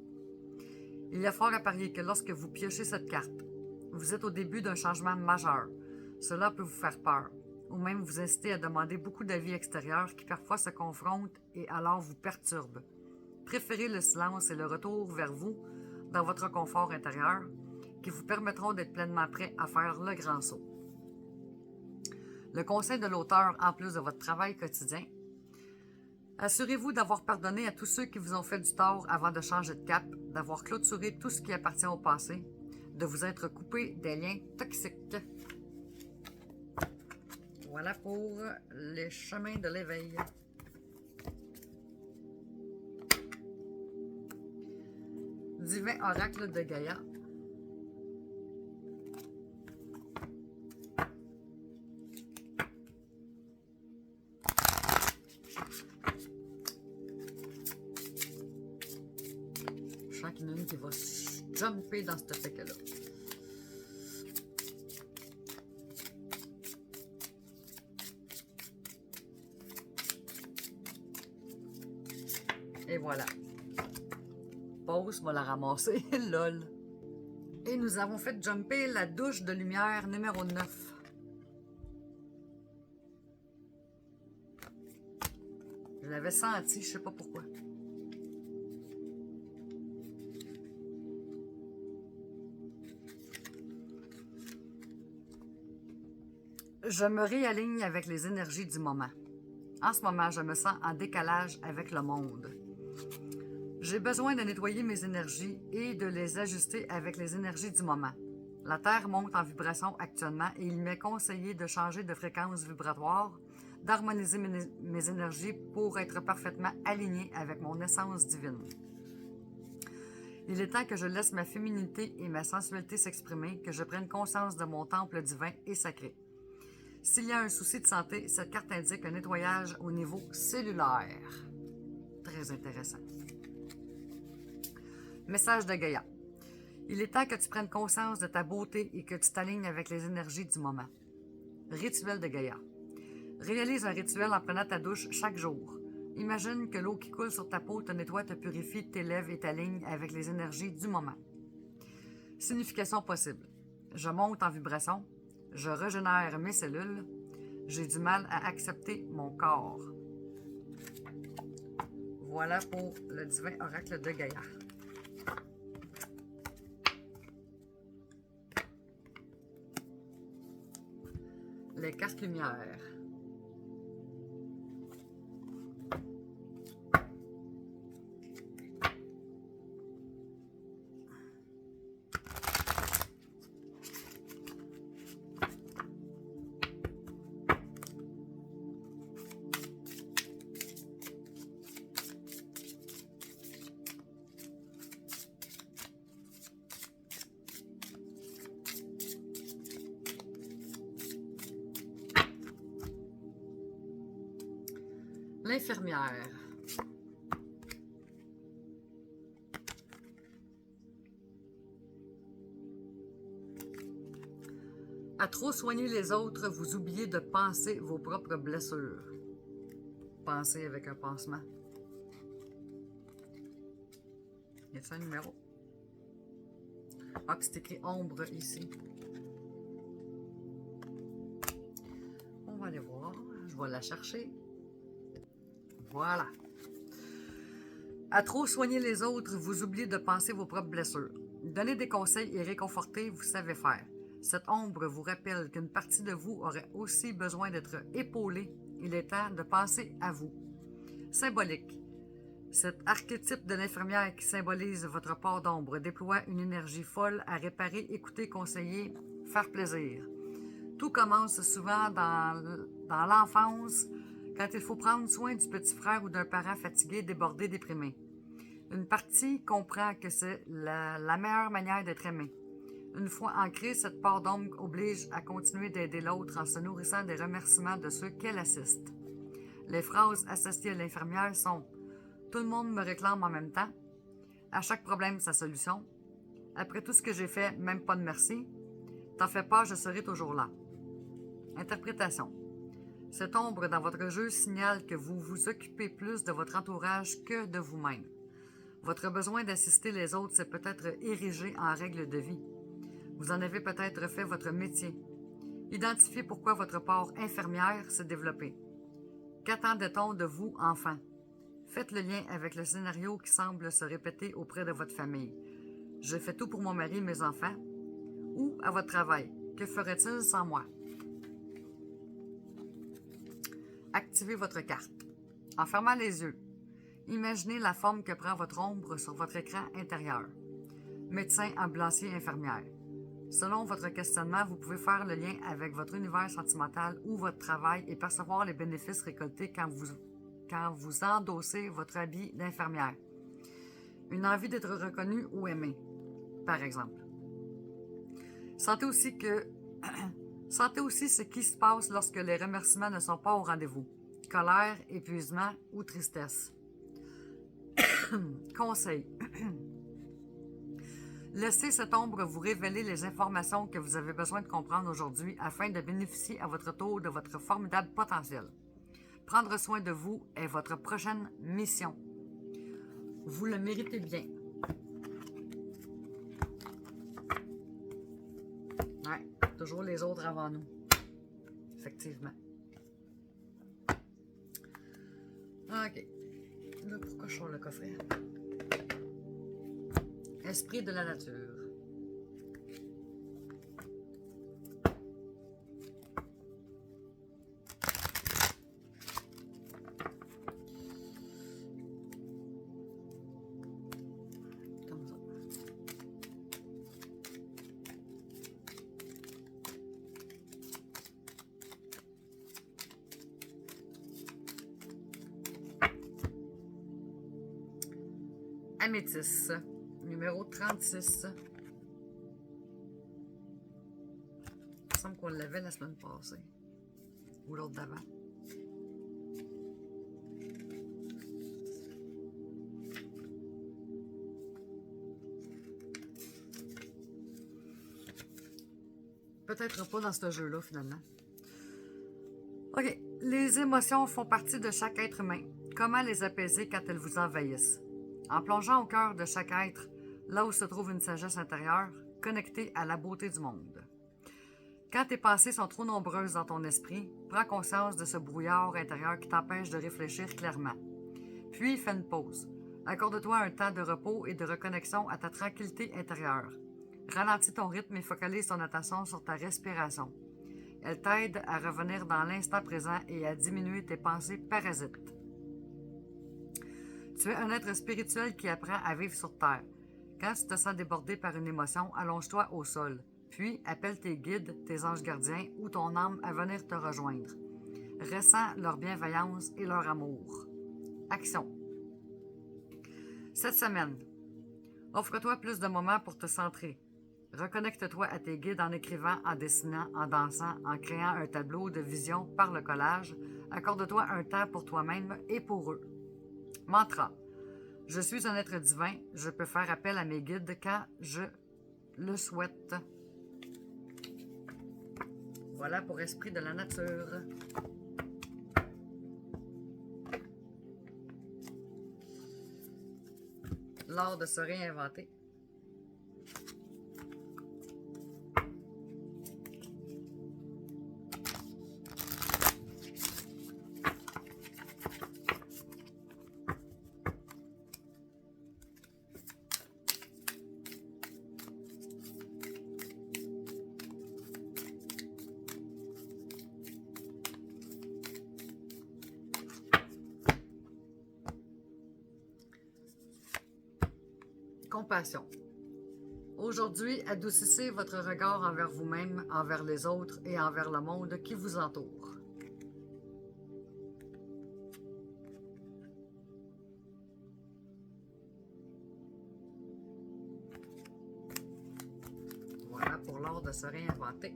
Il y a fort à parier que lorsque vous piochez cette carte, vous êtes au début d'un changement majeur. Cela peut vous faire peur, ou même vous inciter à demander beaucoup d'avis extérieurs qui parfois se confrontent et alors vous perturbent. Préférez le silence et le retour vers vous, dans votre confort intérieur, qui vous permettront d'être pleinement prêt à faire le grand saut. Le conseil de l'auteur, en plus de votre travail quotidien, assurez-vous d'avoir pardonné à tous ceux qui vous ont fait du tort avant de changer de cap, d'avoir clôturé tout ce qui appartient au passé, de vous être coupé des liens toxiques. Voilà pour les chemins de l'éveil. Divin oracle de Gaïa. Je sens qu'il y en a une qui va jumper dans ce paquet-là. Et voilà. Pause, va la ramasser. Lol. Et nous avons fait jumper la douche de lumière numéro 9. Je l'avais senti, je sais pas pourquoi. Je me réaligne avec les énergies du moment. En ce moment, je me sens en décalage avec le monde. J'ai besoin de nettoyer mes énergies et de les ajuster avec les énergies du moment. La Terre monte en vibration actuellement et il m'est conseillé de changer de fréquence vibratoire, d'harmoniser mes énergies pour être parfaitement aligné avec mon essence divine. Il est temps que je laisse ma féminité et ma sensualité s'exprimer, que je prenne conscience de mon temple divin et sacré. S'il y a un souci de santé, cette carte indique un nettoyage au niveau cellulaire. Très intéressant. Message de Gaïa. Il est temps que tu prennes conscience de ta beauté et que tu t'alignes avec les énergies du moment. Rituel de Gaïa. Réalise un rituel en prenant ta douche chaque jour. Imagine que l'eau qui coule sur ta peau te nettoie, te purifie, t'élève et t'aligne avec les énergies du moment. Signification possible. Je monte en vibration. Je régénère mes cellules. J'ai du mal à accepter mon corps. Voilà pour le divin oracle de Gaïa. Les cartes lumière. L'infirmière. À trop soigner les autres, vous oubliez de panser vos propres blessures. Pensez avec un pansement. Y a-t-il un numéro? Ah, puis c'est écrit ombre ici. On va aller voir. Je vais la chercher. Voilà. À trop soigner les autres, vous oubliez de penser vos propres blessures. Donner des conseils et réconforter, vous savez faire. Cette ombre vous rappelle qu'une partie de vous aurait aussi besoin d'être épaulée. Il est temps de penser à vous. Symbolique. Cet archétype de l'infirmière qui symbolise votre part d'ombre déploie une énergie folle à réparer, écouter, conseiller, faire plaisir. Tout commence souvent dans l'enfance, quand il faut prendre soin du petit frère ou d'un parent fatigué, débordé, déprimé. Une partie comprend que c'est la meilleure manière d'être aimé. Une fois ancrée, cette part d'ombre oblige à continuer d'aider l'autre en se nourrissant des remerciements de ceux qu'elle assiste. Les phrases associées à l'infirmière sont « Tout le monde me réclame en même temps »,« À chaque problème, sa solution »,« Après tout ce que j'ai fait, même pas de merci »,« T'en fais pas, je serai toujours là ». Interprétation. Cette ombre dans votre jeu signale que vous vous occupez plus de votre entourage que de vous-même. Votre besoin d'assister les autres s'est peut-être érigé en règle de vie. Vous en avez peut-être fait votre métier. Identifiez pourquoi votre part infirmière s'est développée. Qu'attendait-on de vous, enfant? Faites le lien avec le scénario qui semble se répéter auprès de votre famille. Je fais tout pour mon mari et mes enfants. Ou à votre travail. Que ferait-il sans moi? Activez votre carte. En fermant les yeux, imaginez la forme que prend votre ombre sur votre écran intérieur. Médecin, ambulancier, infirmière. Selon votre questionnement, vous pouvez faire le lien avec votre univers sentimental ou votre travail et percevoir les bénéfices récoltés quand vous endossez votre habit d'infirmière. Une envie d'être reconnu ou aimé, par exemple. Sentez aussi ce qui se passe lorsque les remerciements ne sont pas au rendez-vous. Colère, épuisement ou tristesse. Conseil. Laissez cette ombre vous révéler les informations que vous avez besoin de comprendre aujourd'hui afin de bénéficier à votre tour de votre formidable potentiel. Prendre soin de vous est votre prochaine mission. Vous le méritez bien. Ouais, toujours les autres avant nous. Effectivement. OK. Là, pourquoi je sors le coffret? Esprit de la nature. Comme ça. Améthyste. Numéro 36. Il me semble qu'on l'avait la semaine passée. Ou l'autre d'avant. Peut-être pas dans ce jeu-là, finalement. OK. Les émotions font partie de chaque être humain. Comment les apaiser quand elles vous envahissent? En plongeant au cœur de chaque être, là où se trouve une sagesse intérieure, connectée à la beauté du monde. Quand tes pensées sont trop nombreuses dans ton esprit, prends conscience de ce brouillard intérieur qui t'empêche de réfléchir clairement. Puis fais une pause. Accorde-toi un temps de repos et de reconnexion à ta tranquillité intérieure. Ralentis ton rythme et focalise ton attention sur ta respiration. Elle t'aide à revenir dans l'instant présent et à diminuer tes pensées parasites. Tu es un être spirituel qui apprend à vivre sur Terre. Quand tu te sens débordé par une émotion, allonge-toi au sol. Puis, appelle tes guides, tes anges gardiens ou ton âme à venir te rejoindre. Ressens leur bienveillance et leur amour. Action. Cette semaine, offre-toi plus de moments pour te centrer. Reconnecte-toi à tes guides en écrivant, en dessinant, en dansant, en créant un tableau de vision par le collage. Accorde-toi un temps pour toi-même et pour eux. Mantra. Je suis un être divin. Je peux faire appel à mes guides quand je le souhaite. Voilà pour Esprit de la nature. L'art de se réinventer. Compassion. Aujourd'hui, adoucissez votre regard envers vous-même, envers les autres et envers le monde qui vous entoure. Voilà. l'art de se réinventer.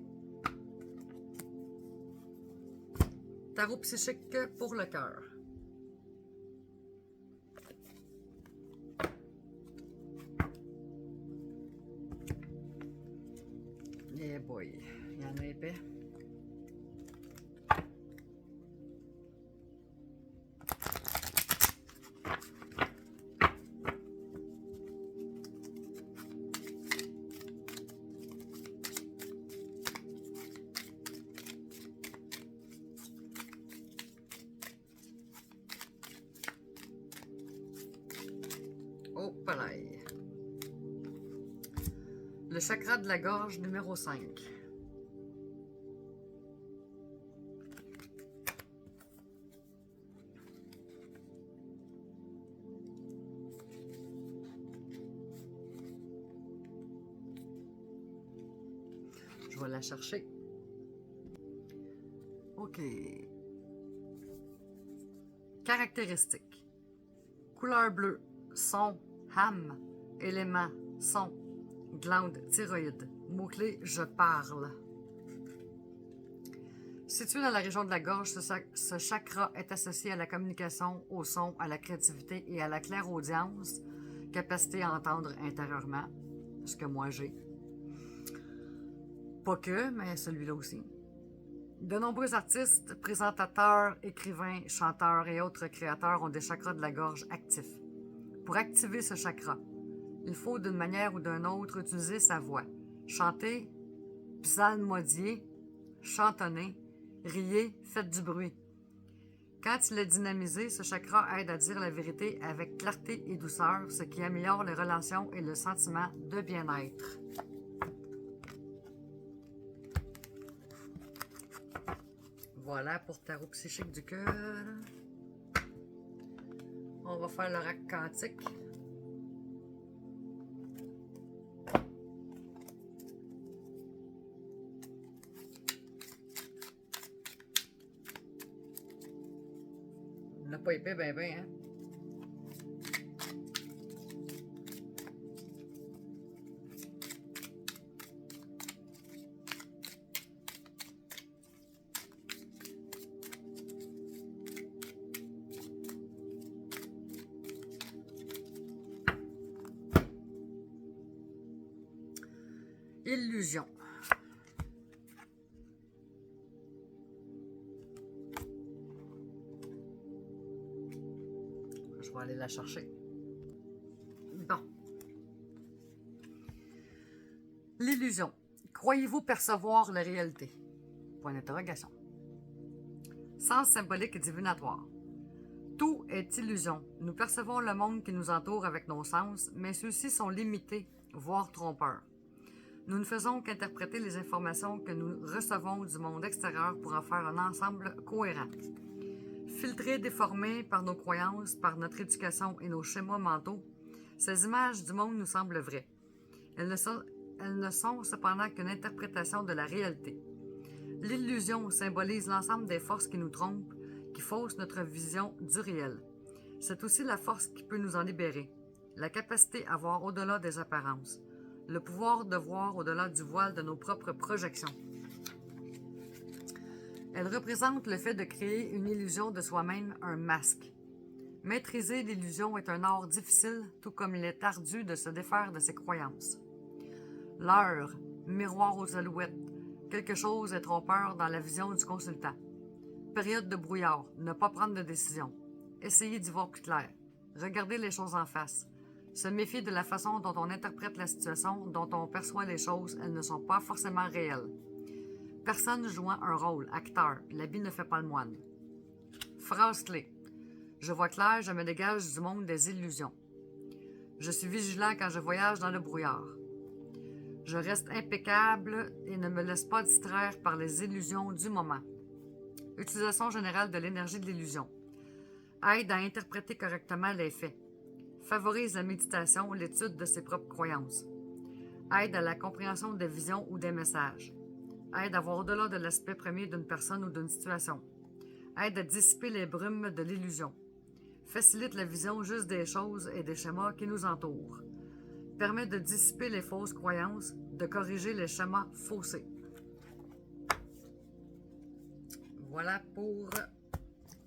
Tarot psychique pour le cœur. Eh boy, il y en a épais. Oh, pareil. Le chakra de la gorge numéro 5. Je vais la chercher. OK. Caractéristiques. Couleur bleue. Son, âme. Élément, son. Glande thyroïde. Mot-clé, je parle. Situé dans la région de la gorge, ce chakra est associé à la communication, au son, à la créativité et à la clairaudience, capacité à entendre intérieurement, ce que moi j'ai. Pas que, mais celui-là aussi. De nombreux artistes, présentateurs, écrivains, chanteurs et autres créateurs ont des chakras de la gorge actifs. Pour activer ce chakra, il faut d'une manière ou d'une autre utiliser sa voix. Chanter, psalmodier, chantonner, riez, faites du bruit. Quand il est dynamisé, ce chakra aide à dire la vérité avec clarté et douceur, ce qui améliore les relations et le sentiment de bien-être. Voilà pour tarot psychique du cœur. On va faire l'oracle quantique. On n'a pas épais ben hein? Illusion. Je vais aller la chercher. Bon. L'illusion. Croyez-vous percevoir la réalité? Point d'interrogation. Sens symbolique et divinatoire. Tout est illusion. Nous percevons le monde qui nous entoure avec nos sens, mais ceux-ci sont limités, voire trompeurs. Nous ne faisons qu'interpréter les informations que nous recevons du monde extérieur pour en faire un ensemble cohérent. Filtrés, déformés par nos croyances, par notre éducation et nos schémas mentaux, ces images du monde nous semblent vraies. Elles ne sont cependant qu'une interprétation de la réalité. L'illusion symbolise l'ensemble des forces qui nous trompent, qui faussent notre vision du réel. C'est aussi la force qui peut nous en libérer, la capacité à voir au-delà des apparences, le pouvoir de voir au-delà du voile de nos propres projections. Elle représente le fait de créer une illusion de soi-même, un masque. Maîtriser l'illusion est un art difficile, tout comme il est ardu de se défaire de ses croyances. L'heure, miroir aux alouettes, quelque chose est trompeur dans la vision du consultant. Période de brouillard, ne pas prendre de décision. Essayez d'y voir plus clair. Regardez les choses en face. Se méfier de la façon dont on interprète la situation, dont on perçoit les choses, elles ne sont pas forcément réelles. Personne jouant un rôle, acteur, l'habit ne fait pas le moine. Phrase clé. Je vois clair, je me dégage du monde des illusions. Je suis vigilant quand je voyage dans le brouillard. Je reste impeccable et ne me laisse pas distraire par les illusions du moment. Utilisation générale de l'énergie de l'illusion. Aide à interpréter correctement les faits. Favorise la méditation, l'étude de ses propres croyances. Aide à la compréhension des visions ou des messages. Aide à voir au-delà de l'aspect premier d'une personne ou d'une situation. Aide à dissiper les brumes de l'illusion. Facilite la vision juste des choses et des schémas qui nous entourent. Permet de dissiper les fausses croyances, de corriger les schémas faussés. Voilà pour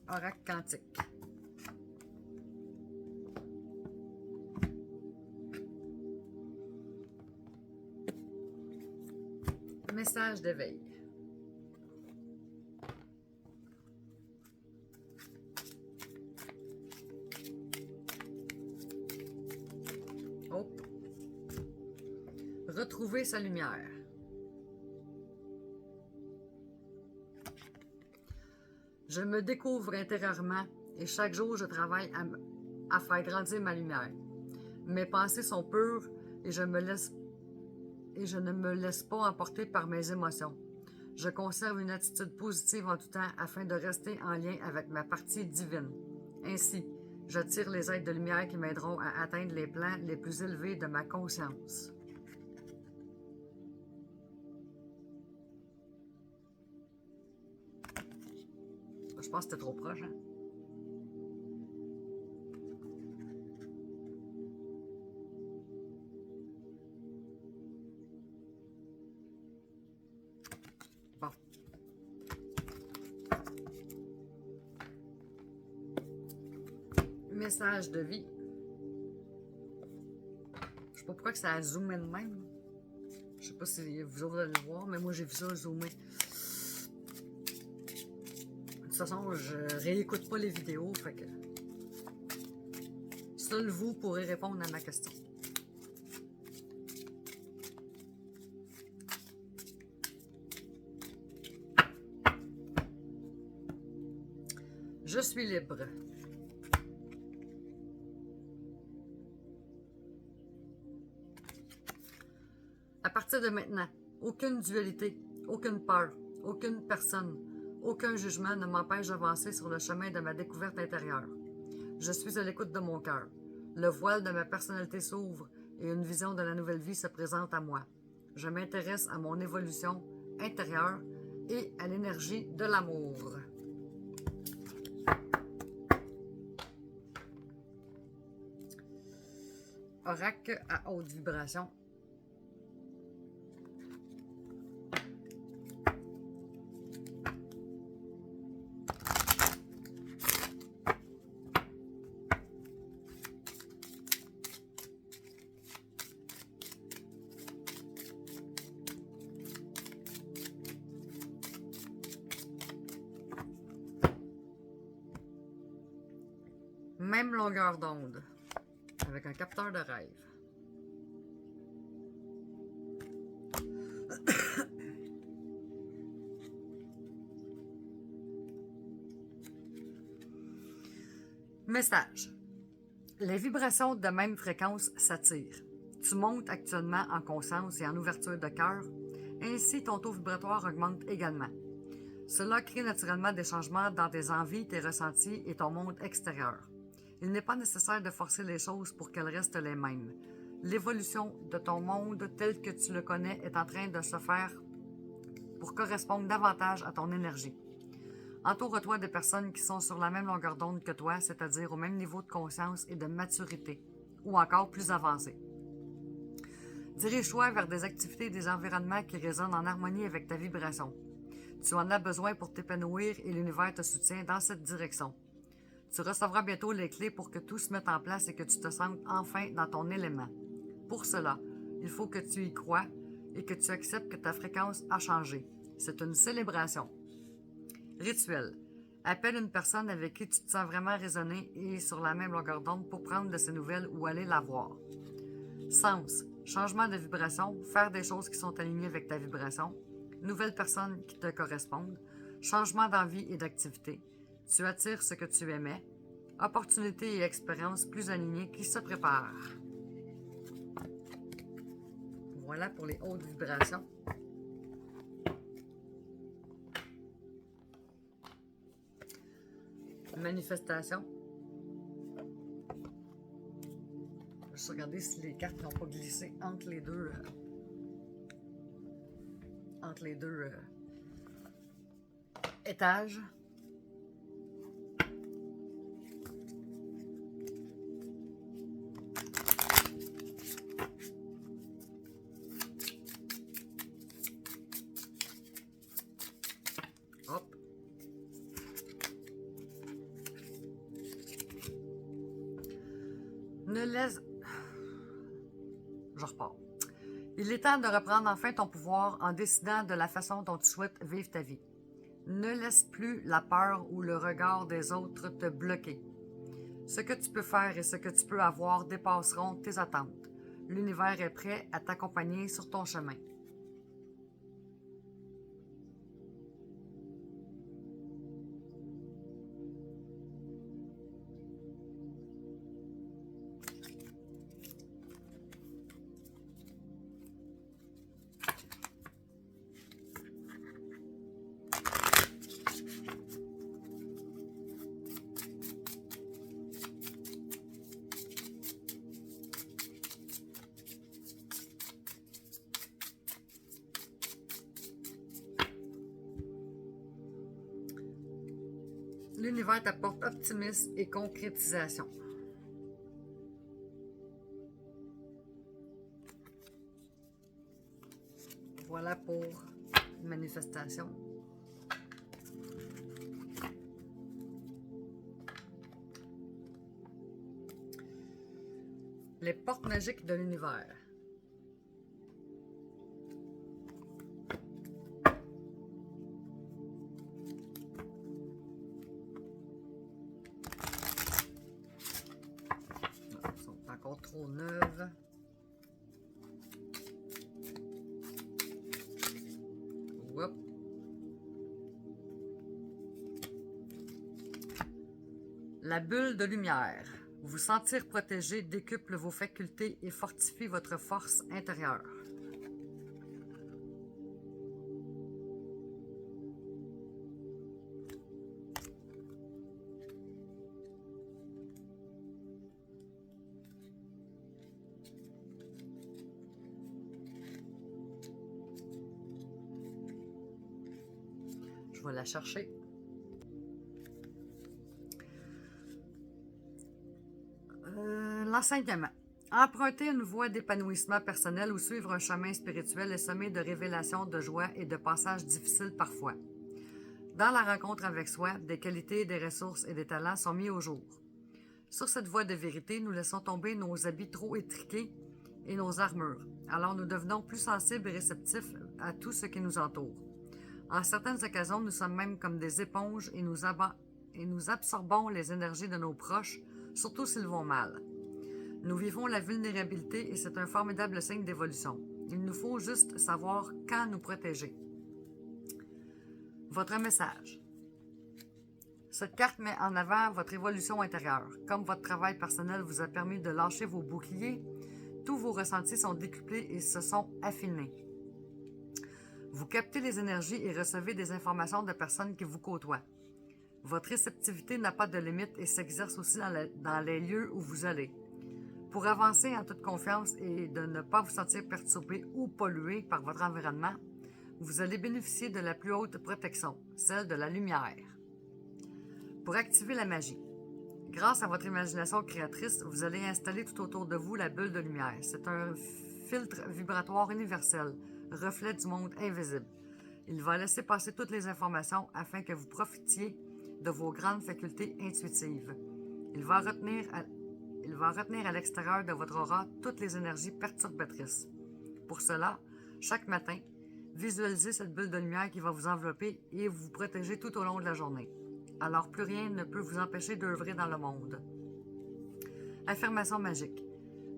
Oracle quantique. Message d'éveil. Oh. Retrouver sa lumière. Je me découvre intérieurement et chaque jour je travaille à faire grandir ma lumière. Mes pensées sont pures et je ne me laisse pas emporter par mes émotions. Je conserve une attitude positive en tout temps afin de rester en lien avec ma partie divine. Ainsi, j'attire les êtres de lumière qui m'aideront à atteindre les plans les plus élevés de ma conscience. Je pense que c'était trop proche, hein? Bon. Message de vie. Je sais pas pourquoi que ça a zoomé de même. Je sais pas si vous allez le voir, mais moi j'ai vu ça zoomer. De toute façon, je réécoute pas les vidéos, fait que seul vous pourrez répondre à ma question. Je suis libre. À partir de maintenant, aucune dualité, aucune peur, aucune personne, aucun jugement ne m'empêche d'avancer sur le chemin de ma découverte intérieure. Je suis à l'écoute de mon cœur. Le voile de ma personnalité s'ouvre et une vision de la nouvelle vie se présente à moi. Je m'intéresse à mon évolution intérieure et à l'énergie de l'amour. Oracle à haute vibration. Même longueur d'onde, avec un capteur de rêve. Message. Les vibrations de même fréquence s'attirent. Tu montes actuellement en conscience et en ouverture de cœur, ainsi ton taux vibratoire augmente également. Cela crée naturellement des changements dans tes envies, tes ressentis et ton monde extérieur. Il n'est pas nécessaire de forcer les choses pour qu'elles restent les mêmes. L'évolution de ton monde tel que tu le connais est en train de se faire pour correspondre davantage à ton énergie. Entoure-toi de personnes qui sont sur la même longueur d'onde que toi, c'est-à-dire au même niveau de conscience et de maturité, ou encore plus avancé. Dirige-toi vers des activités et des environnements qui résonnent en harmonie avec ta vibration. Tu en as besoin pour t'épanouir et l'univers te soutient dans cette direction. Tu recevras bientôt les clés pour que tout se mette en place et que tu te sentes enfin dans ton élément. Pour cela, il faut que tu y crois et que tu acceptes que ta fréquence a changé. C'est une célébration. Rituel. Appelle une personne avec qui tu te sens vraiment résonner et sur la même longueur d'onde pour prendre de ses nouvelles ou aller la voir. Sens. Changement de vibration. Faire des choses qui sont alignées avec ta vibration. Nouvelles personnes qui te correspondent. Changement d'envie et d'activité. Tu attires ce que tu aimais. Opportunités et expériences plus alignées qui se préparent. Voilà pour les hautes vibrations. Manifestation. Je vais juste regarder si les cartes n'ont pas glissé entre les deux. Étages. laisse... Je repars. Il est temps de reprendre enfin ton pouvoir en décidant de la façon dont tu souhaites vivre ta vie. Ne laisse plus la peur ou le regard des autres te bloquer. Ce que tu peux faire et ce que tu peux avoir dépasseront tes attentes. L'univers est prêt à t'accompagner sur ton chemin. L'univers t'apporte optimisme et concrétisation. Voilà pour manifestation. Les portes magiques de l'univers. Elles sont encore trop neuves. Hop. La bulle de lumière. Vous sentir protégé décuple vos facultés et fortifie votre force intérieure. Je vais la chercher. L'enseignement. Emprunter une voie d'épanouissement personnel ou suivre un chemin spirituel est semé de révélations, de joie et de passages difficiles parfois. Dans la rencontre avec soi, des qualités, des ressources et des talents sont mis au jour. Sur cette voie de vérité, nous laissons tomber nos habits trop étriqués et nos armures. Alors nous devenons plus sensibles et réceptifs à tout ce qui nous entoure. En certaines occasions, nous sommes même comme des éponges et nous absorbons les énergies de nos proches, surtout s'ils vont mal. Nous vivons la vulnérabilité et c'est un formidable signe d'évolution. Il nous faut juste savoir quand nous protéger. Votre message. Cette carte met en avant votre évolution intérieure. Comme votre travail personnel vous a permis de lâcher vos boucliers, tous vos ressentis sont décuplés et se sont affinés. Vous captez les énergies et recevez des informations de personnes qui vous côtoient. Votre réceptivité n'a pas de limite et s'exerce aussi dans les lieux où vous allez. Pour avancer en toute confiance et de ne pas vous sentir perturbé ou pollué par votre environnement, vous allez bénéficier de la plus haute protection, celle de la lumière. Pour activer la magie, grâce à votre imagination créatrice, vous allez installer tout autour de vous la bulle de lumière. C'est un filtre vibratoire universel, reflet du monde invisible. Il va laisser passer toutes les informations afin que vous profitiez de vos grandes facultés intuitives. Il va retenir à l'extérieur de votre aura toutes les énergies perturbatrices. Pour cela, chaque matin, visualisez cette bulle de lumière qui va vous envelopper et vous protéger tout au long de la journée. Alors plus rien ne peut vous empêcher d'œuvrer dans le monde. Affirmation magique.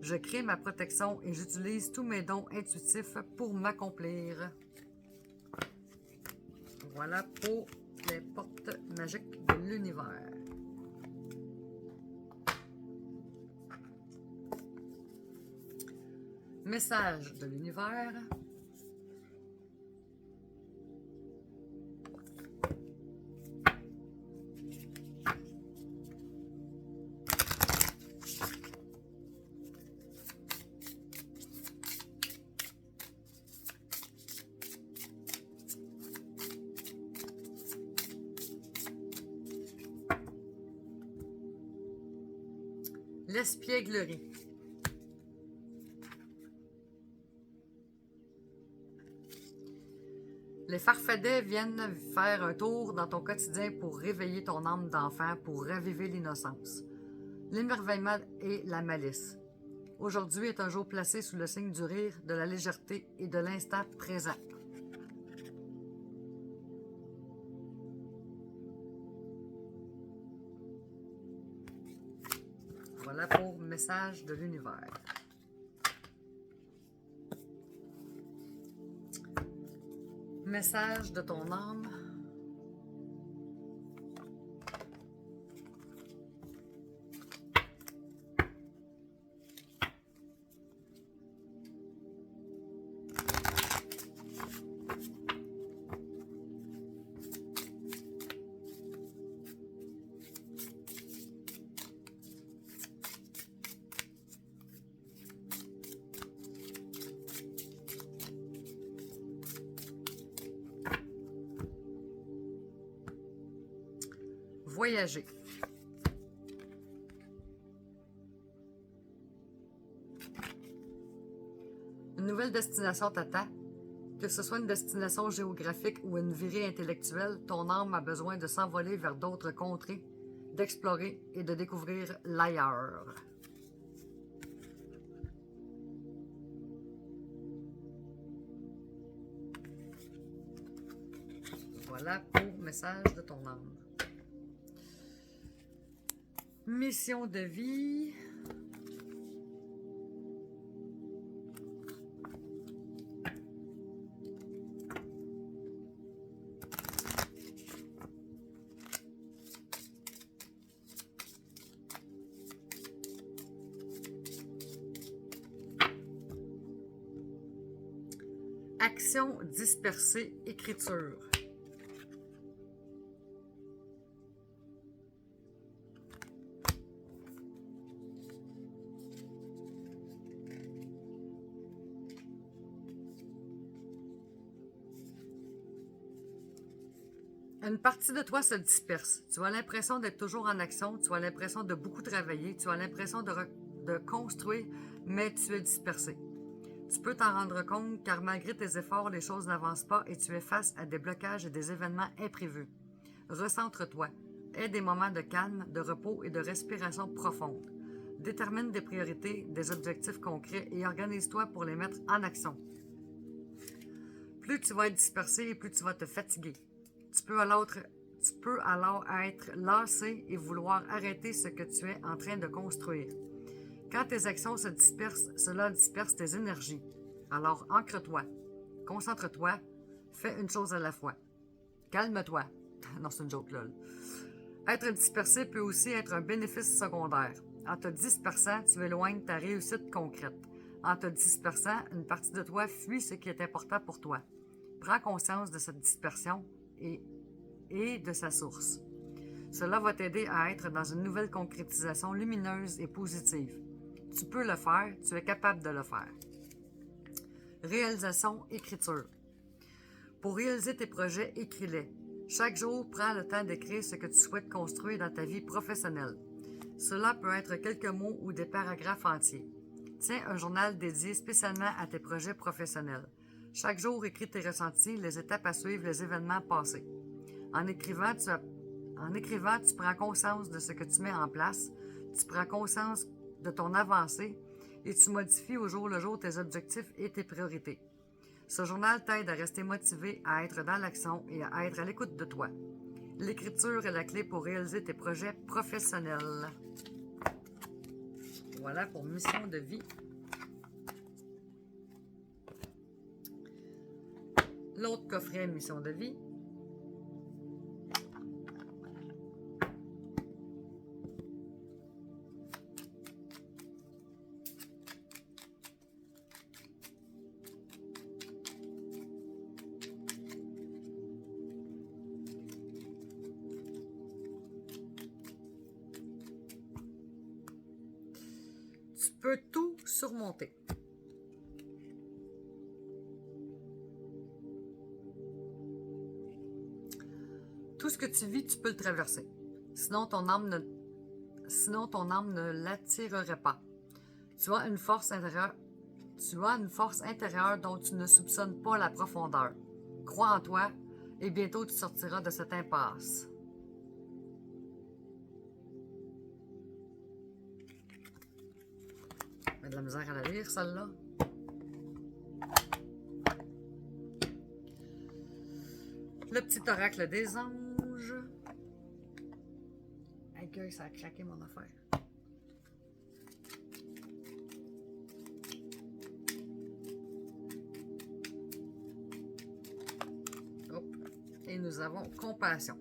Je crée ma protection et j'utilise tous mes dons intuitifs pour m'accomplir. Voilà pour les portes magiques de l'univers. Message de l'univers. L'espièglerie. Les farfadets viennent faire un tour dans ton quotidien pour réveiller ton âme d'enfant, pour raviver l'innocence. l'émerveillement et la malice. Aujourd'hui est un jour placé sous le signe du rire, de la légèreté et de l'instant présent. Voilà pour message de l'univers. Message de ton âme. Voyager. Une nouvelle destination t'attend. Que ce soit une destination géographique ou une virée intellectuelle, ton âme a besoin de s'envoler vers d'autres contrées, d'explorer et de découvrir l'ailleurs. Voilà pour message de ton âme. Mission de vie. Action dispersée, écriture. Une partie de toi se disperse. Tu as l'impression d'être toujours en action, tu as l'impression de beaucoup travailler, tu as l'impression de construire, mais tu es dispersé. Tu peux t'en rendre compte car malgré tes efforts, les choses n'avancent pas et tu es face à des blocages et des événements imprévus. Recentre-toi. Aie des moments de calme, de repos et de respiration profonde. Détermine des priorités, des objectifs concrets et organise-toi pour les mettre en action. Plus tu vas être dispersé et plus tu vas te fatiguer. Tu peux alors être lassé et vouloir arrêter ce que tu es en train de construire. Quand tes actions se dispersent, cela disperse tes énergies. Alors ancre-toi, concentre-toi, fais une chose à la fois. Calme-toi. Non, c'est une joke, lol. Être dispersé peut aussi être un bénéfice secondaire. En te dispersant, tu éloignes ta réussite concrète. En te dispersant, une partie de toi fuit ce qui est important pour toi. Prends conscience de cette dispersion et de sa source. Cela va t'aider à être dans une nouvelle concrétisation lumineuse et positive. Tu peux le faire, tu es capable de le faire. Réalisation, écriture. Pour réaliser tes projets, écris-les. Chaque jour, prends le temps d'écrire ce que tu souhaites construire dans ta vie professionnelle. Cela peut être quelques mots ou des paragraphes entiers. Tiens un journal dédié spécialement à tes projets professionnels. Chaque jour, écris tes ressentis, les étapes à suivre, les événements passés. En écrivant, tu prends conscience de ce que tu mets en place, tu prends conscience de ton avancée et tu modifies au jour le jour tes objectifs et tes priorités. Ce journal t'aide à rester motivé, à être dans l'action et à être à l'écoute de toi. L'écriture est la clé pour réaliser tes projets professionnels. Voilà pour mission de vie. L'autre coffret, mission de vie. Tu peux tout surmonter. Tout ce que tu vis, tu peux le traverser. Sinon, ton âme ne l'attirerait pas. Tu as une force intérieure dont tu ne soupçonnes pas la profondeur. Crois en toi et bientôt tu sortiras de cette impasse. J'ai de la misère à la lire, celle-là. Le petit oracle des anges. Aïe, ça a craqué mon affaire. Hop. Et nous avons compassion.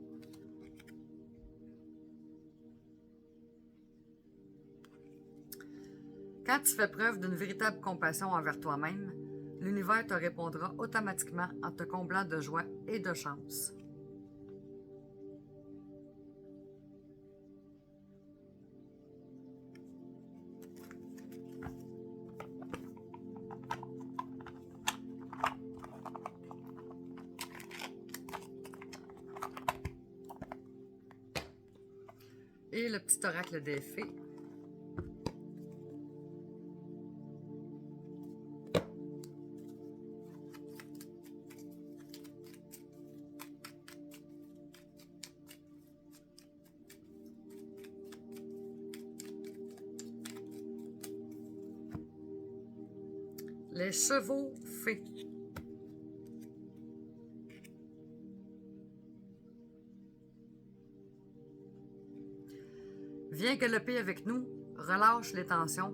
Quand tu fais preuve d'une véritable compassion envers toi-même, l'univers te répondra automatiquement en te comblant de joie et de chance. Et le petit oracle des fées. Les chevaux fées. Viens galoper avec nous, relâche les tensions,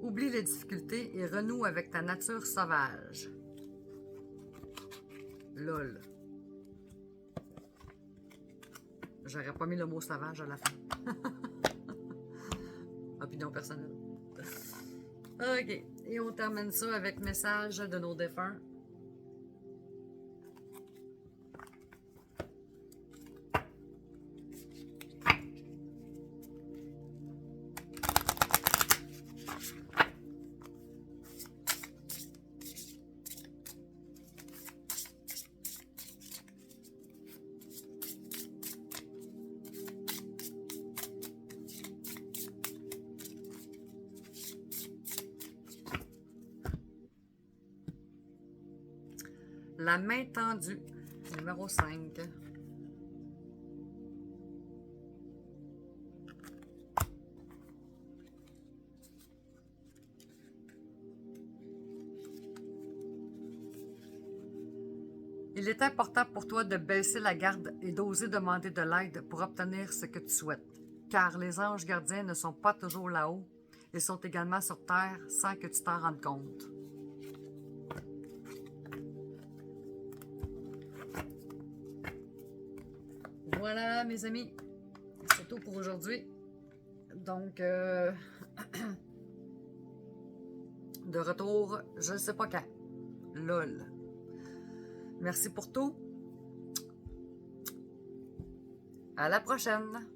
oublie les difficultés et renoue avec ta nature sauvage. Lol. J'aurais pas mis le mot sauvage à la fin. Opinion personnelle. OK. Et on termine ça avec message de nos défunts. La main tendue, numéro 5. Il est important pour toi de baisser la garde et d'oser demander de l'aide pour obtenir ce que tu souhaites, car les anges gardiens ne sont pas toujours là-haut, ils sont également sur Terre sans que tu t'en rendes compte. Voilà, mes amis, c'est tout pour aujourd'hui. Donc, de retour, je ne sais pas quand. Lol. Merci pour tout. À la prochaine.